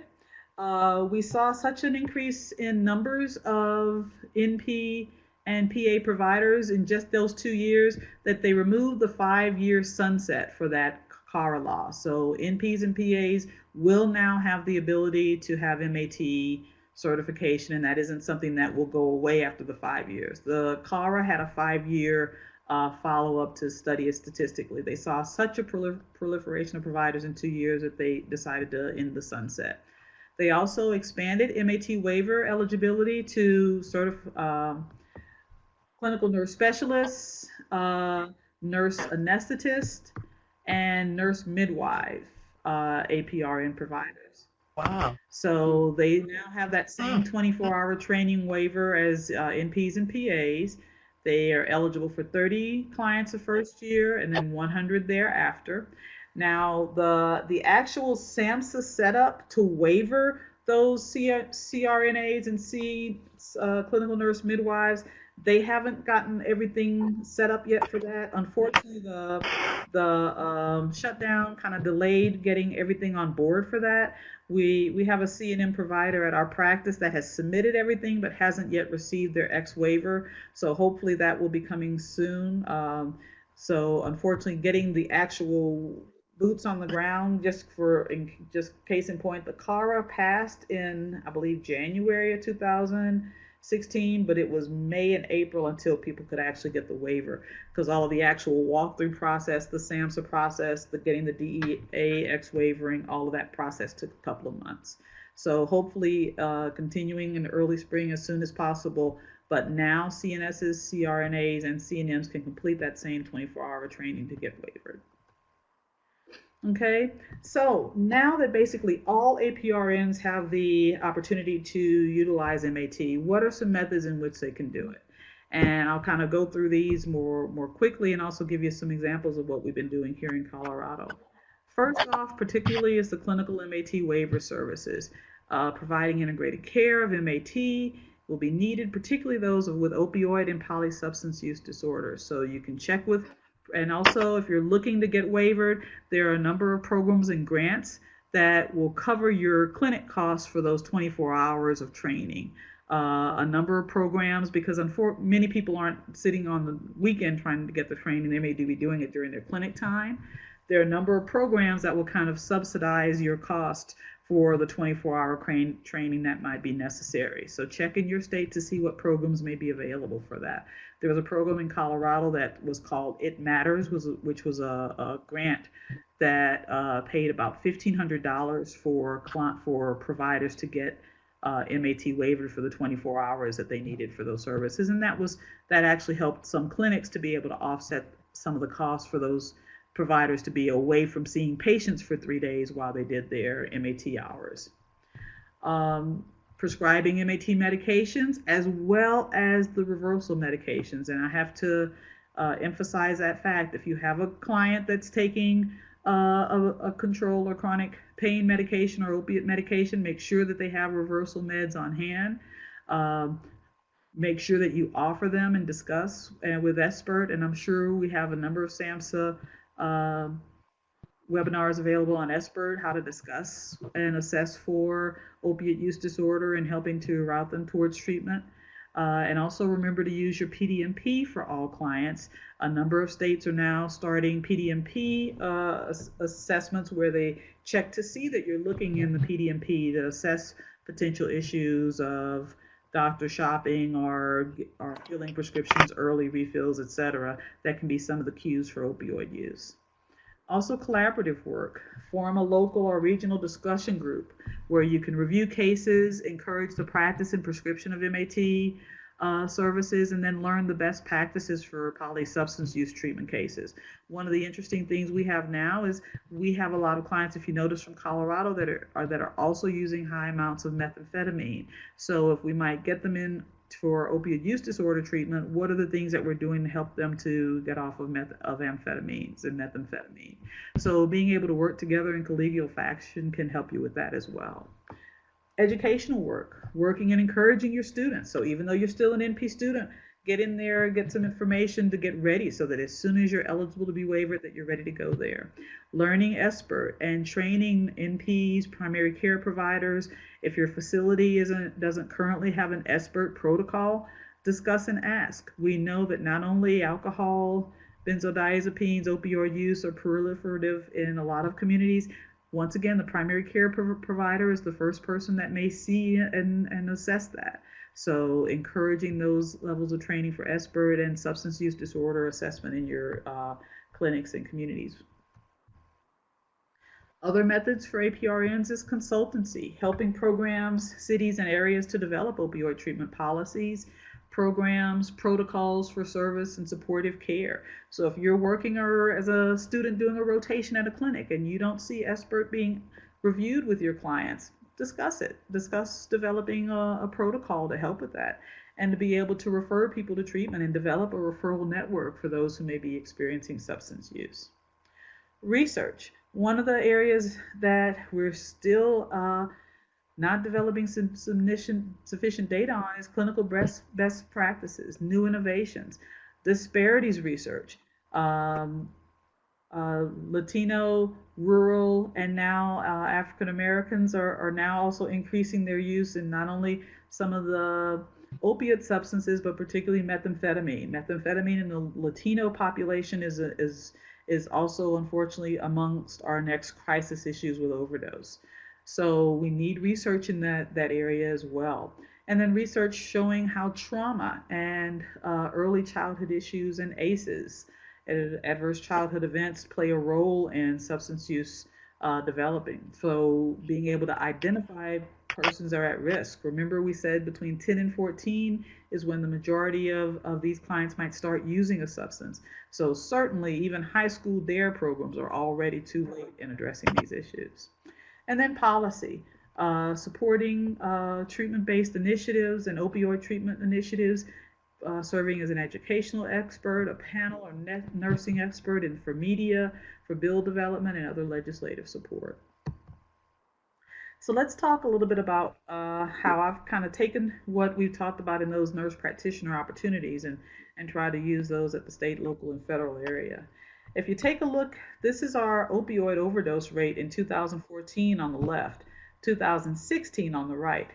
Speaker 2: We saw such an increase in numbers of NP and PA providers in just those 2 years that they removed the 5-year sunset for that CARA law. So NPs and PAs will now have the ability to have MAT certification, and that isn't something that will go away after the 5 years. The CARA had a 5-year follow-up to study it statistically. They saw such a proliferation of providers in 2 years that they decided to end the sunset. They also expanded MAT waiver eligibility to clinical nurse specialists, nurse anesthetist, and nurse midwife APRN providers.
Speaker 4: Wow.
Speaker 2: So they now have that same 24-hour training waiver as NPs and PAs. They are eligible for 30 clients the first year and then 100 thereafter. Now, the actual SAMHSA setup to waiver those CRNAs and clinical nurse midwives, they haven't gotten everything set up yet for that. Unfortunately, the shutdown kind of delayed getting everything on board for that. We have a CNM provider at our practice that has submitted everything but hasn't yet received their X waiver. So hopefully that will be coming soon. So unfortunately, getting the actual boots on the ground, just case in point, the CARA passed in, I believe, January of 2016, but it was May and April until people could actually get the waiver, because all of the actual walkthrough process, the SAMHSA process, getting the DEA X wavering, all of that process took a couple of months. So hopefully continuing in the early spring as soon as possible, but now CNSs, CRNAs, and CNMs can complete that same 24-hour training to get waivered. Okay, so now that basically all APRNs have the opportunity to utilize MAT, what are some methods in which they can do it? And I'll kind of go through these more quickly and also give you some examples of what we've been doing here in Colorado. First off, particularly, is the clinical MAT waiver services. Providing integrated care of MAT will be needed, particularly those with opioid and polysubstance use disorders. So you can check with. And also, if you're looking to get waivered, there are a number of programs and grants that will cover your clinic costs for those 24 hours of training. A number of programs, because many people aren't sitting on the weekend trying to get the training. They may be doing it during their clinic time. There are a number of programs that will kind of subsidize your cost for the 24-hour training that might be necessary. So check in your state to see what programs may be available for that. There was a program in Colorado that was called It Matters, which was a grant that paid about $1,500 for providers to get MAT waived for the 24 hours that they needed for those services, and that actually helped some clinics to be able to offset some of the costs for those providers to be away from seeing patients for 3 days while they did their MAT hours. Prescribing MAT medications as well as the reversal medications. And I have to emphasize that fact. If you have a client that's taking a control or chronic pain medication or opiate medication, make sure that they have reversal meds on hand. Make sure that you offer them and discuss with expert. And I'm sure we have a number of SAMHSA webinars available on expert, how to discuss and assess for opiate use disorder and helping to route them towards treatment. And also remember to use your PDMP for all clients. A number of states are now starting PDMP assessments where they check to see that you're looking in the PDMP to assess potential issues of doctor shopping or filling prescriptions, early refills, etc. That can be some of the cues for opioid use. Also, collaborative work. Form a local or regional discussion group where you can review cases, encourage the practice and prescription of MAT services, and then learn the best practices for polysubstance use treatment cases. One of the interesting things we have now is we have a lot of clients, if you notice, from Colorado that are also using high amounts of methamphetamine. So if we might get them in for opioid use disorder treatment, what are the things that we're doing to help them to get off of amphetamines and methamphetamine? So being able to work together in collegial fashion can help you with that as well. Educational work, working and encouraging your students. So even though you're still an NP student, get in there, get some information to get ready so that as soon as you're eligible to be waived, that you're ready to go there. Learning expert and training NPs, primary care providers. If your facility doesn't currently have an expert protocol, discuss and ask. We know that not only alcohol, benzodiazepines, opioid use are proliferative in a lot of communities. Once again, the primary care provider is the first person that may see and assess that. So encouraging those levels of training for expert and substance use disorder assessment in your clinics and communities. Other methods for APRNs is consultancy, helping programs, cities, and areas to develop opioid treatment policies, programs, protocols for service and supportive care. So if you're working or as a student doing a rotation at a clinic and you don't see expert being reviewed with your clients, discuss it. Discuss developing a protocol to help with that and to be able to refer people to treatment and develop a referral network for those who may be experiencing substance use. Research. One of the areas that we're still not developing sufficient data on is clinical best practices, new innovations, disparities research, Latino, rural, and now African Americans are now also increasing their use in not only some of the opiate substances, but particularly methamphetamine. Methamphetamine in the Latino population is also unfortunately amongst our next crisis issues with overdose. So we need research in that area as well. And then research showing how trauma and early childhood issues and ACEs, adverse childhood events, play a role in substance use developing. So being able to identify persons that are at risk. Remember we said between 10 and 14 is when the majority of these clients might start using a substance. So certainly even high school DARE programs are already too late in addressing these issues. And then policy, supporting treatment-based initiatives and opioid treatment initiatives, serving as an educational expert, a panel or nursing expert, and for media, for bill development, and other legislative support. So let's talk a little bit about how I've kind of taken what we've talked about in those nurse practitioner opportunities and try to use those at the state, local, and federal area. If you take a look, this is our opioid overdose rate in 2014 on the left, 2016 on the right.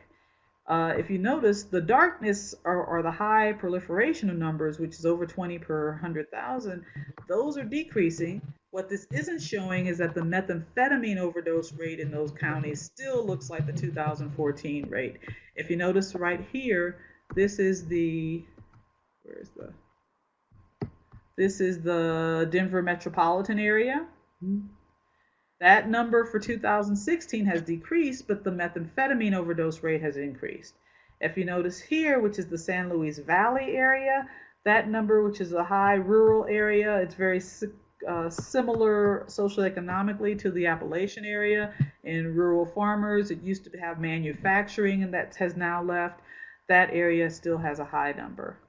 Speaker 2: If you notice, the darkness are the high proliferation of numbers, which is over 20 per 100,000. Those are decreasing. What this isn't showing is that the methamphetamine overdose rate in those counties still looks like the 2014 rate. If you notice right here, this is the Denver metropolitan area. That number for 2016 has decreased, but the methamphetamine overdose rate has increased. If you notice here, which is the San Luis Valley area, that number, which is a high rural area, it's very similar socioeconomically to the Appalachian area. In rural farmers, it used to have manufacturing, and that has now left. That area still has a high number.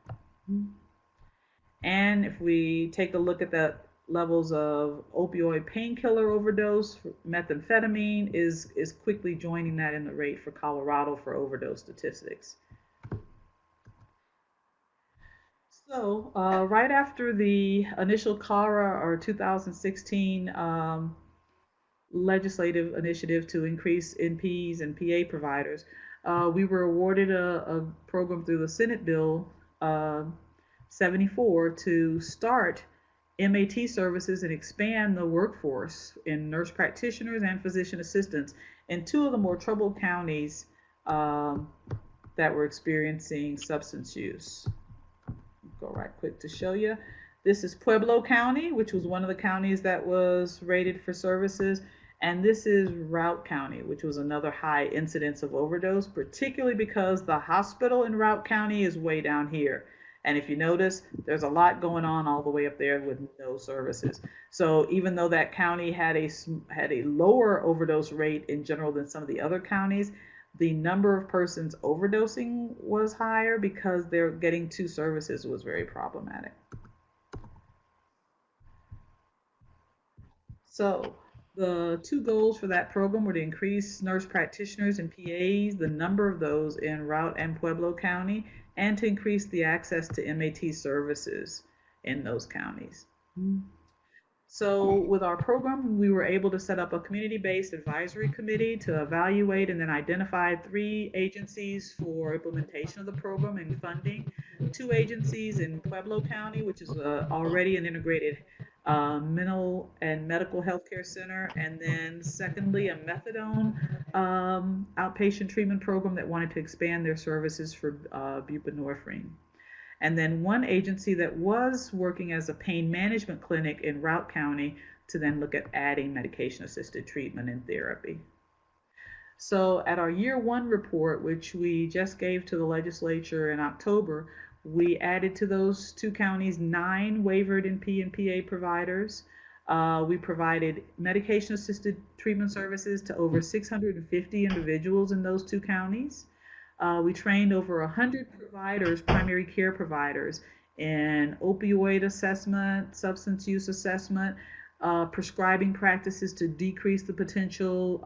Speaker 2: And if we take a look at the levels of opioid painkiller overdose, methamphetamine is quickly joining that in the rate for Colorado for overdose statistics. So right after the initial CARA or 2016 legislative initiative to increase NPs and PA providers, we were awarded a program through the Senate Bill 74 to start MAT services and expand the workforce in nurse practitioners and physician assistants in two of the more troubled counties that were experiencing substance use. Go right quick to show you. This is Pueblo County, which was one of the counties that was rated for services, and this is Routt County, which was another high incidence of overdose, particularly because the hospital in Routt County is way down here. And if you notice, there's a lot going on all the way up there with no services. So even though that county had a lower overdose rate in general than some of the other counties, the number of persons overdosing was higher because they're getting two services was very problematic. So the two goals for that program were to increase nurse practitioners and PAs, the number of those in Routt and Pueblo County, and to increase the access to MAT services in those counties. So with our program, we were able to set up a community-based advisory committee to evaluate and then identify 3 agencies for implementation of the program and funding. 2 agencies in Pueblo County, which is already an integrated mental and medical health care center, and then secondly, a methadone outpatient treatment program that wanted to expand their services for buprenorphine. And then one agency that was working as a pain management clinic in Routt County to then look at adding medication-assisted treatment and therapy. So at our year 1 report, which we just gave to the legislature in October, we added to those 2 counties 9 waivered NP and PA providers. We provided medication-assisted treatment services to over 650 individuals in those 2 counties. We trained over 100 providers, primary care providers, in opioid assessment, substance use assessment, prescribing practices to decrease the potential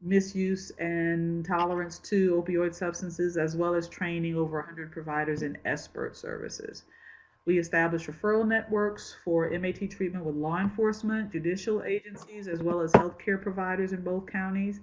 Speaker 2: misuse and tolerance to opioid substances, as well as training over 100 providers in expert services. We established referral networks for MAT treatment with law enforcement, judicial agencies, as well as healthcare providers in both counties.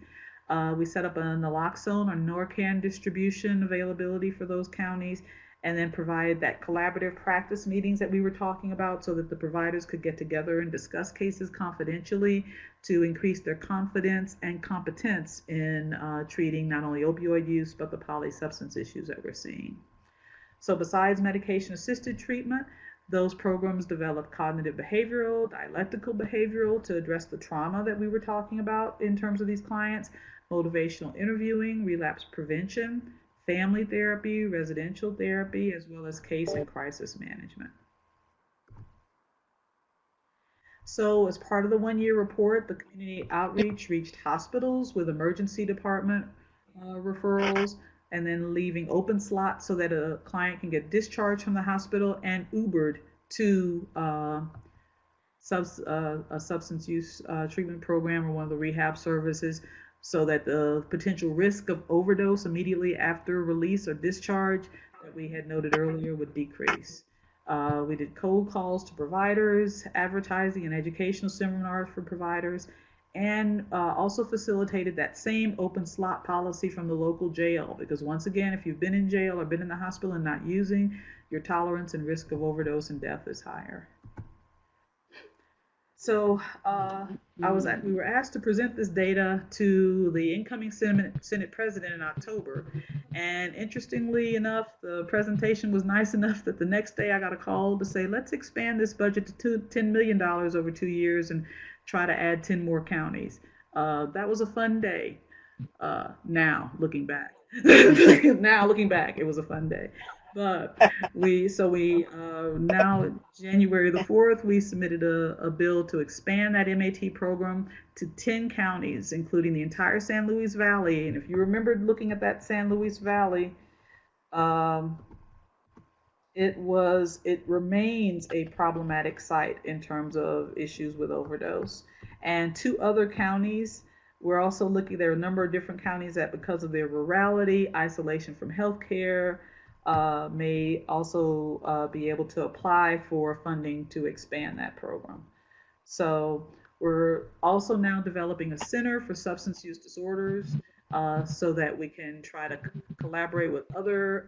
Speaker 2: We set up a naloxone or Narcan distribution availability for those counties, and then provided that collaborative practice meetings that we were talking about so that the providers could get together and discuss cases confidentially to increase their confidence and competence in treating not only opioid use, but the polysubstance issues that we're seeing. So besides medication-assisted treatment, those programs developed cognitive behavioral, dialectical behavioral to address the trauma that we were talking about in terms of these clients, motivational interviewing, relapse prevention, family therapy, residential therapy, as well as case and crisis management. So as part of the 1-year report, the community outreach reached hospitals with emergency department referrals, and then leaving open slots so that a client can get discharged from the hospital and Ubered to a substance use treatment program or one of the rehab services, so that the potential risk of overdose immediately after release or discharge that we had noted earlier would decrease. We did cold calls to providers, advertising and educational seminars for providers, and also facilitated that same open slot policy from the local jail, because once again, if you've been in jail or been in the hospital and not using, your tolerance and risk of overdose and death is higher. So we were asked to present this data to the incoming Senate President in October, and interestingly enough, the presentation was nice enough that the next day I got a call to say, let's expand this budget to $10 million over 2 years and try to add 10 more counties. That was a fun day. Now looking back, it was a fun day. But now January the 4th, we submitted a bill to expand that MAT program to 10 counties, including the entire San Luis Valley. And if you remembered looking at that San Luis Valley, it remains a problematic site in terms of issues with overdose. And 2 other counties, we're also looking, there are a number of different counties that, because of their rurality, isolation from healthcare, may also be able to apply for funding to expand that program. So we're also now developing a center for substance use disorders so that we can try to collaborate with other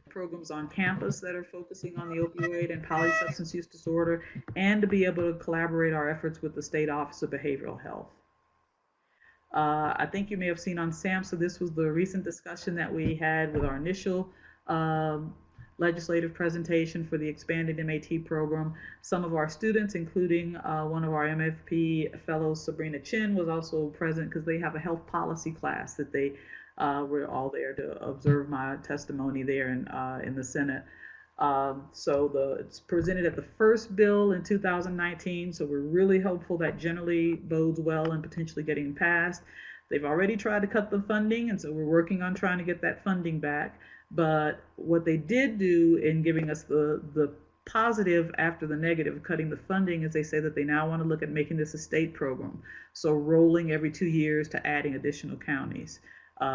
Speaker 2: programs on campus that are focusing on the opioid and polysubstance use disorder, and to be able to collaborate our efforts with the State Office of Behavioral Health. I think you may have seen on SAMHSA, this was the recent discussion that we had with our initial legislative presentation for the expanded MAT program. Some of our students, including one of our MFP fellows, Sabrina Chin, was also present because they have a health policy class that they were all there to observe my testimony there in the Senate. It's presented at the first bill in 2019, so we're really hopeful that generally bodes well and potentially getting passed. They've already tried to cut the funding, and so we're working on trying to get that funding back. But what they did do in giving us the positive after the negative, cutting the funding, is they say that they now want to look at making this a state program. So rolling every 2 years to adding additional counties,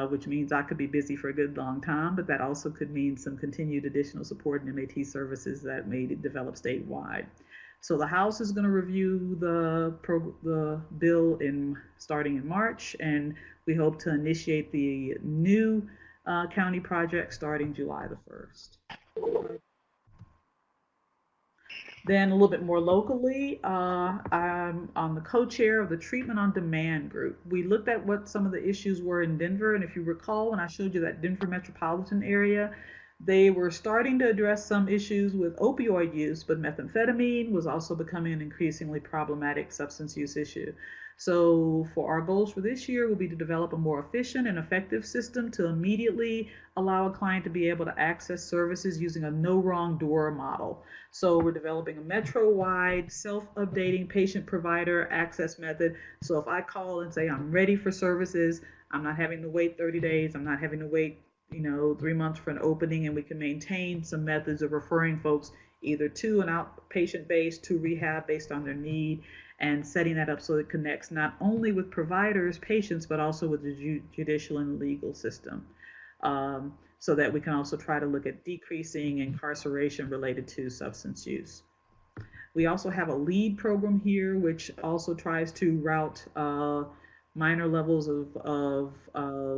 Speaker 2: which means I could be busy for a good long time, but that also could mean some continued additional support and MAT services that may develop statewide. So the House is going to review the bill starting in March, and we hope to initiate the new county project starting July the 1st. Then a little bit more locally, I'm on the co-chair of the Treatment on Demand group. We looked at what some of the issues were in Denver, and if you recall when I showed you that Denver metropolitan area, they were starting to address some issues with opioid use, but methamphetamine was also becoming an increasingly problematic substance use issue. So for our goals for this year will be to develop a more efficient and effective system to immediately allow a client to be able to access services using a no wrong door model. So we're developing a metro-wide self-updating patient provider access method. So if I call and say I'm ready for services, I'm not having to wait 30 days, I'm not having to wait 3 months for an opening, and we can maintain some methods of referring folks either to an outpatient base, to rehab based on their need, and setting that up so it connects not only with providers, patients, but also with the judicial and legal system. So that we can also try to look at decreasing incarceration related to substance use. We also have a LEAD program here, which also tries to route minor levels of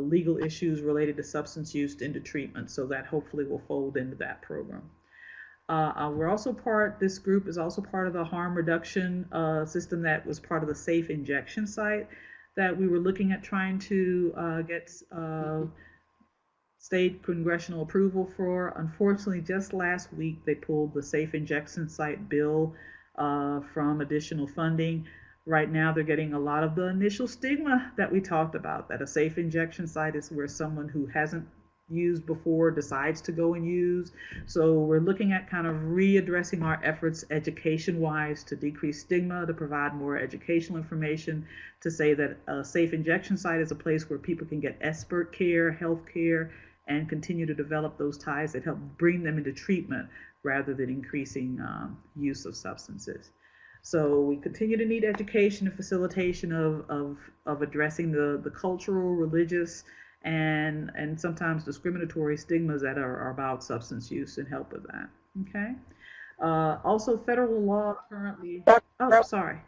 Speaker 2: legal issues related to substance use into treatment. So that hopefully will fold into that program. This group is also part of the harm reduction system that was part of the safe injection site that we were looking at trying to get state congressional approval for. Unfortunately, just last week they pulled the safe injection site bill from additional funding. Right now they're getting a lot of the initial stigma that we talked about, that a safe injection site is where someone who hasn't used before decides to go and use. So we're looking at kind of readdressing our efforts education-wise to decrease stigma, to provide more educational information, to say that a safe injection site is a place where people can get expert care, health care, and continue to develop those ties that help bring them into treatment rather than increasing use of substances. So we continue to need education and facilitation of addressing the cultural, religious, and sometimes discriminatory stigmas that are about substance use, and help with that. Okay. Also, federal law currently. Oh, sorry.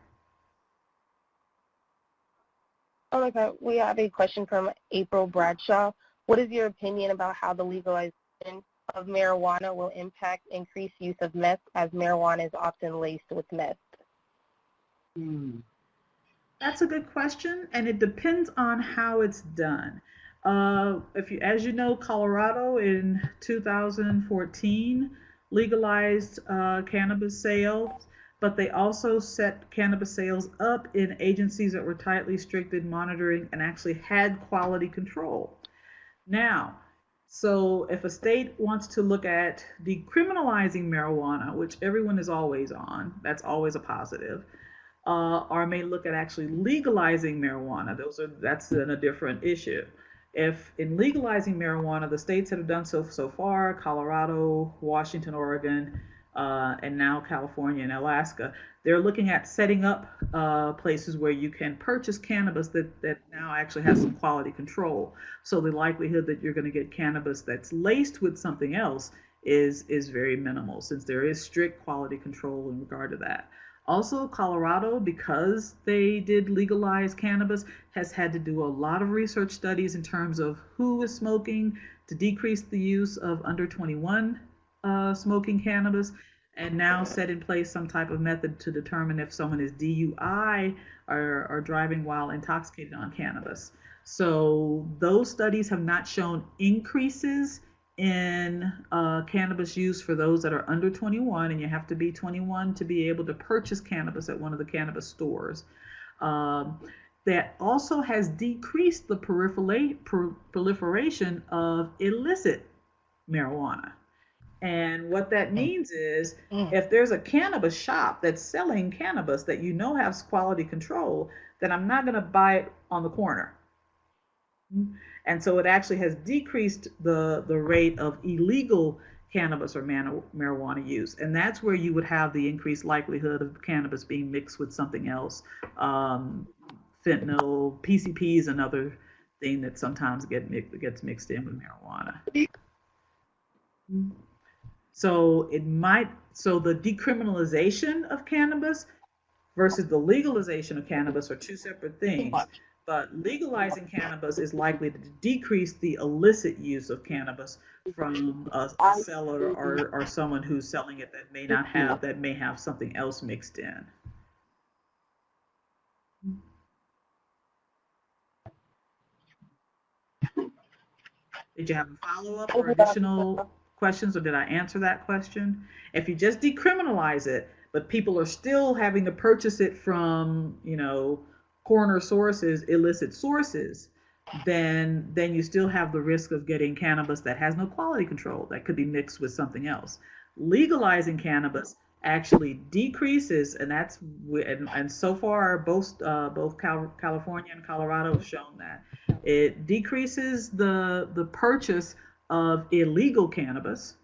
Speaker 3: Oh my God, we have a question from April Bradshaw. What is your opinion about how the legalization of marijuana will impact increased use of meth, as marijuana is often laced with meth?
Speaker 2: That's a good question, and it depends on how it's done. As you know, Colorado in 2014 legalized cannabis sales, but they also set cannabis sales up in agencies that were tightly restricted, monitoring, and actually had quality control. Now, so if a state wants to look at decriminalizing marijuana, which everyone is always on, that's always a positive, or may look at actually legalizing marijuana. That's a different issue. If in legalizing marijuana, the states that have done so far, Colorado, Washington, Oregon, and now California and Alaska, they're looking at setting up places where you can purchase cannabis that now actually has some quality control. So the likelihood that you're going to get cannabis that's laced with something else is very minimal, since there is strict quality control in regard to that. Also, Colorado, because they did legalize cannabis, has had to do a lot of research studies in terms of who is smoking to decrease the use of under 21 smoking cannabis, and now set in place some type of method to determine if someone is DUI or driving while intoxicated on cannabis. So those studies have not shown increases in cannabis use for those that are under 21, and you have to be 21 to be able to purchase cannabis at one of the cannabis stores. That also has decreased the proliferation of illicit marijuana. And what that means is if there's a cannabis shop that's selling cannabis that has quality control, then I'm not going to buy it on the corner. And so it actually has decreased the rate of illegal cannabis or marijuana use. And that's where you would have the increased likelihood of cannabis being mixed with something else. Um, Fentanyl, PCP is another thing that sometimes gets mixed in with marijuana. So the decriminalization of cannabis versus the legalization of cannabis are two separate things. But legalizing cannabis is likely to decrease the illicit use of cannabis from a seller or someone who's selling it that may have something else mixed in. Did you have a follow-up or additional questions, or did I answer that question? If you just decriminalize it, but people are still having to purchase it from, corner sources, illicit sources, then you still have the risk of getting cannabis that has no quality control, that could be mixed with something else. Legalizing cannabis actually decreases, and so far both California and Colorado have shown that it decreases the purchase of illegal cannabis.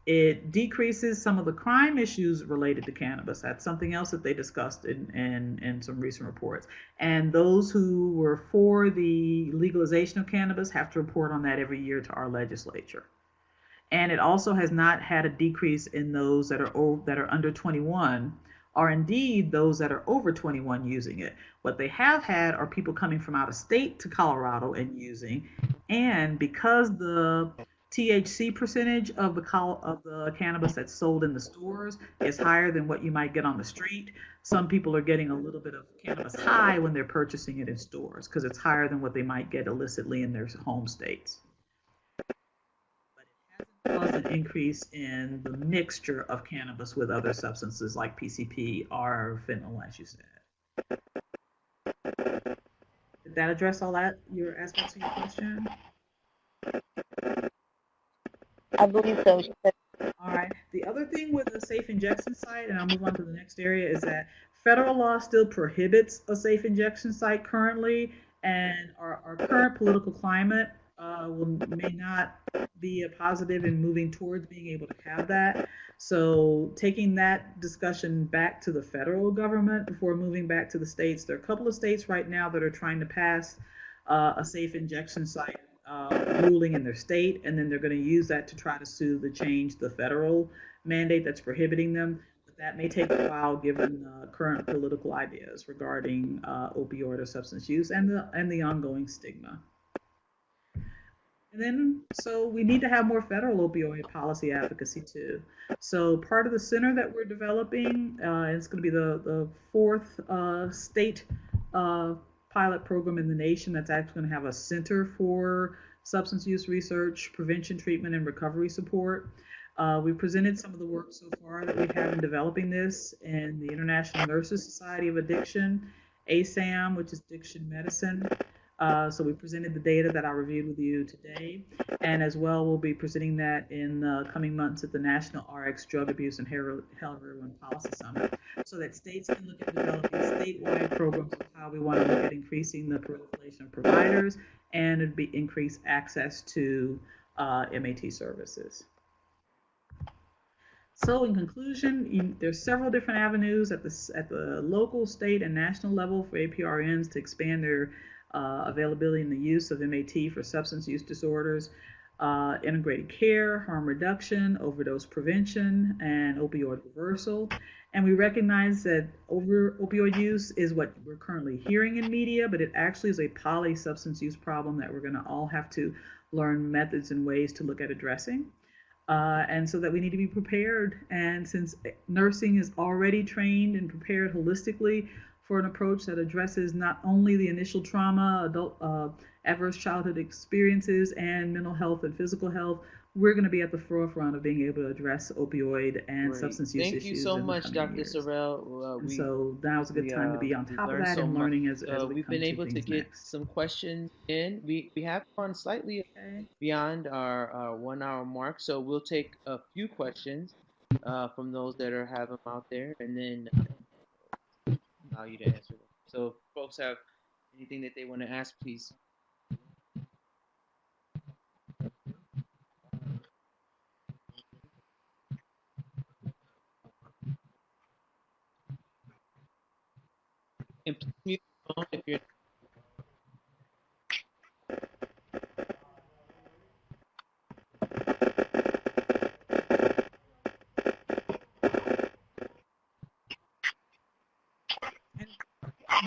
Speaker 2: It decreases some of the crime issues related to cannabis. That's something else that they discussed in some recent reports. And those who were for the legalization of cannabis have to report on that every year to our legislature. And it also has not had a decrease in those that are under 21, or indeed those that are over 21 using it. What they have had are people coming from out of state to Colorado and using, and because the THC percentage of the cannabis that's sold in the stores is higher than what you might get on the street, some people are getting a little bit of cannabis high when they're purchasing it in stores because it's higher than what they might get illicitly in their home states. Caused an increase in the mixture of cannabis with other substances like PCP or fentanyl, as you said. Did that address all that, your aspects of your question?
Speaker 3: I believe so.
Speaker 2: All right. The other thing with a safe injection site, and I'll move on to the next area, is that federal law still prohibits a safe injection site currently, and our current political climate may not be a positive in moving towards being able to have that. So taking that discussion back to the federal government before moving back to the states, there are a couple of states right now that are trying to pass a safe injection site ruling in their state, and then they're going to use that to try to sue to change the federal mandate that's prohibiting them. But that may take a while given current political ideas regarding opioid or substance use and the ongoing stigma. And then, so we need to have more federal opioid policy advocacy too. So part of the center that we're developing, it's going to be the fourth state pilot program in the nation that's actually going to have a center for substance use research, prevention, treatment, and recovery support. We presented some of the work so far that we've had in developing this in the International Nurses Society of Addiction, ASAM, which is addiction medicine. So we presented the data that I reviewed with you today, and as well we'll be presenting that in the coming months at the National RX Drug Abuse and Heroin Policy Summit, so that states can look at developing statewide programs of how we want to look at increasing the proliferation of providers and increase access to MAT services. So in conclusion, there's several different avenues at the local, state, and national level for APRNs to expand their availability and the use of MAT for substance use disorders, integrated care, harm reduction, overdose prevention, and opioid reversal. And we recognize that opioid use is what we're currently hearing in media, but it actually is a polysubstance use problem that we're going to all have to learn methods and ways to look at addressing. And so that we need to be prepared. And since nursing is already trained and prepared holistically for an approach that addresses not only the initial trauma, adult adverse childhood experiences, and mental health and physical health, we're going to be at the forefront of being able to address opioid and substance use issues.
Speaker 1: Thank you so much, Dr. Sorrell.
Speaker 2: So now's a good time to be on top of that and learning as
Speaker 1: we've been able to get some questions in. We have gone slightly beyond our 1 hour mark, so we'll take a few questions from those that have them out there, and then allow you to answer them. So if folks have anything that they want to ask, please And please mute your phone if you're.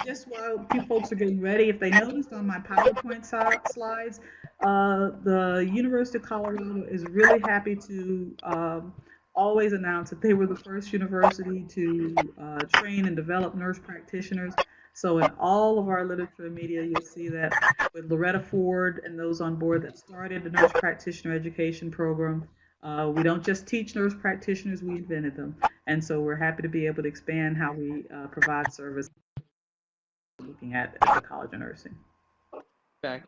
Speaker 2: Just while you folks are getting ready, if they noticed on my PowerPoint slides, the University of Colorado is really happy to always announce that they were the first university to train and develop nurse practitioners. So in all of our literature and media, you'll see that with Loretta Ford and those on board that started the nurse practitioner education program. We don't just teach nurse practitioners, we invented them. And so we're happy to be able to expand how we provide service looking at the College of Nursing.
Speaker 1: Back.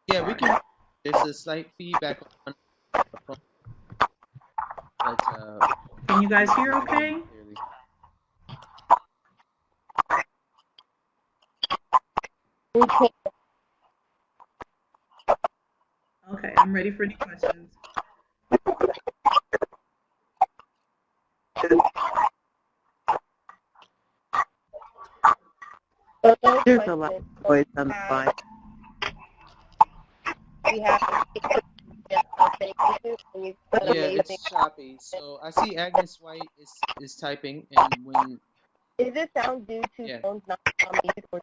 Speaker 1: Yeah, we can. There's a slight feedback on the phone, but
Speaker 2: can you guys hear okay? Okay, I'm ready for any questions.
Speaker 4: There's a lot of voice on the line.
Speaker 1: Yeah, it's choppy. So I see Agnes White is typing, and when
Speaker 3: is this sound due to phones not on mute or?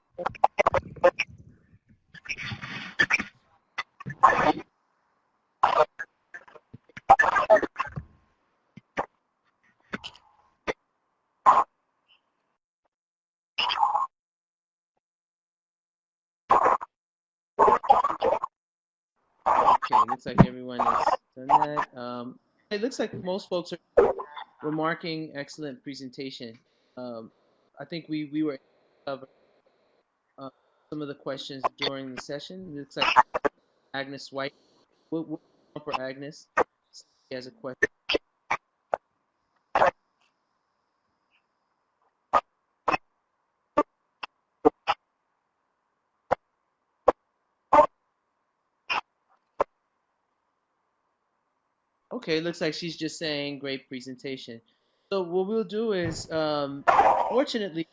Speaker 1: Okay, looks like everyone has done that. It looks like most folks are remarking excellent presentation. I think we were able to cover some of the questions during the session. It looks like Agnes White. We'll for Agnes. She has a question. Okay, looks like she's just saying great presentation. So what we'll do is, fortunately,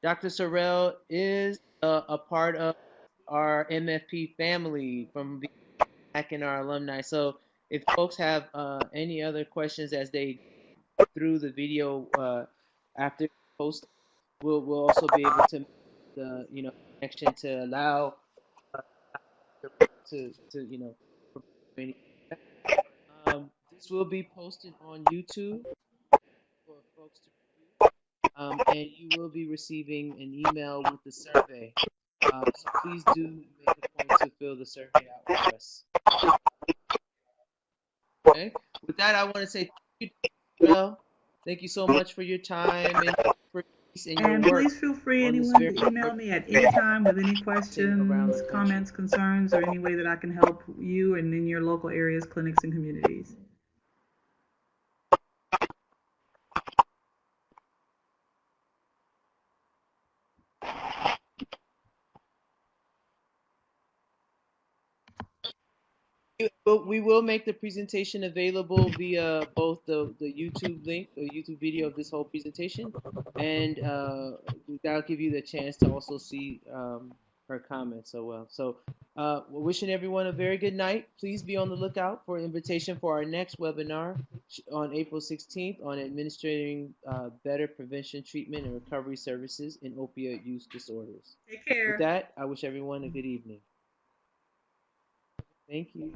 Speaker 1: Dr. Sorrell is a part of our MFP family from back in our alumni. So if folks have any other questions as they through the video after post, we'll also be able to make the connection to allow to any. This will be posted on YouTube for folks to review, and you will be receiving an email with the survey. So please do make a point to fill the survey out for us. Okay. With that, I want to say thank you, Sorrell. Thank you so much for your time and
Speaker 2: and
Speaker 1: your work.
Speaker 2: Please feel free, anyone, to email me at any time with any questions, comments, concerns, or any way that I can help you and in your local areas, clinics, and communities.
Speaker 1: We will make the presentation available via both the YouTube link, the YouTube video of this whole presentation, and that'll give you the chance to also see her comments so well. So we're wishing everyone a very good night. Please be on the lookout for an invitation for our next webinar on April 16th on administering better prevention, treatment, and recovery services in opioid use disorders.
Speaker 2: Take care.
Speaker 1: With that, I wish everyone a good evening. Thank you.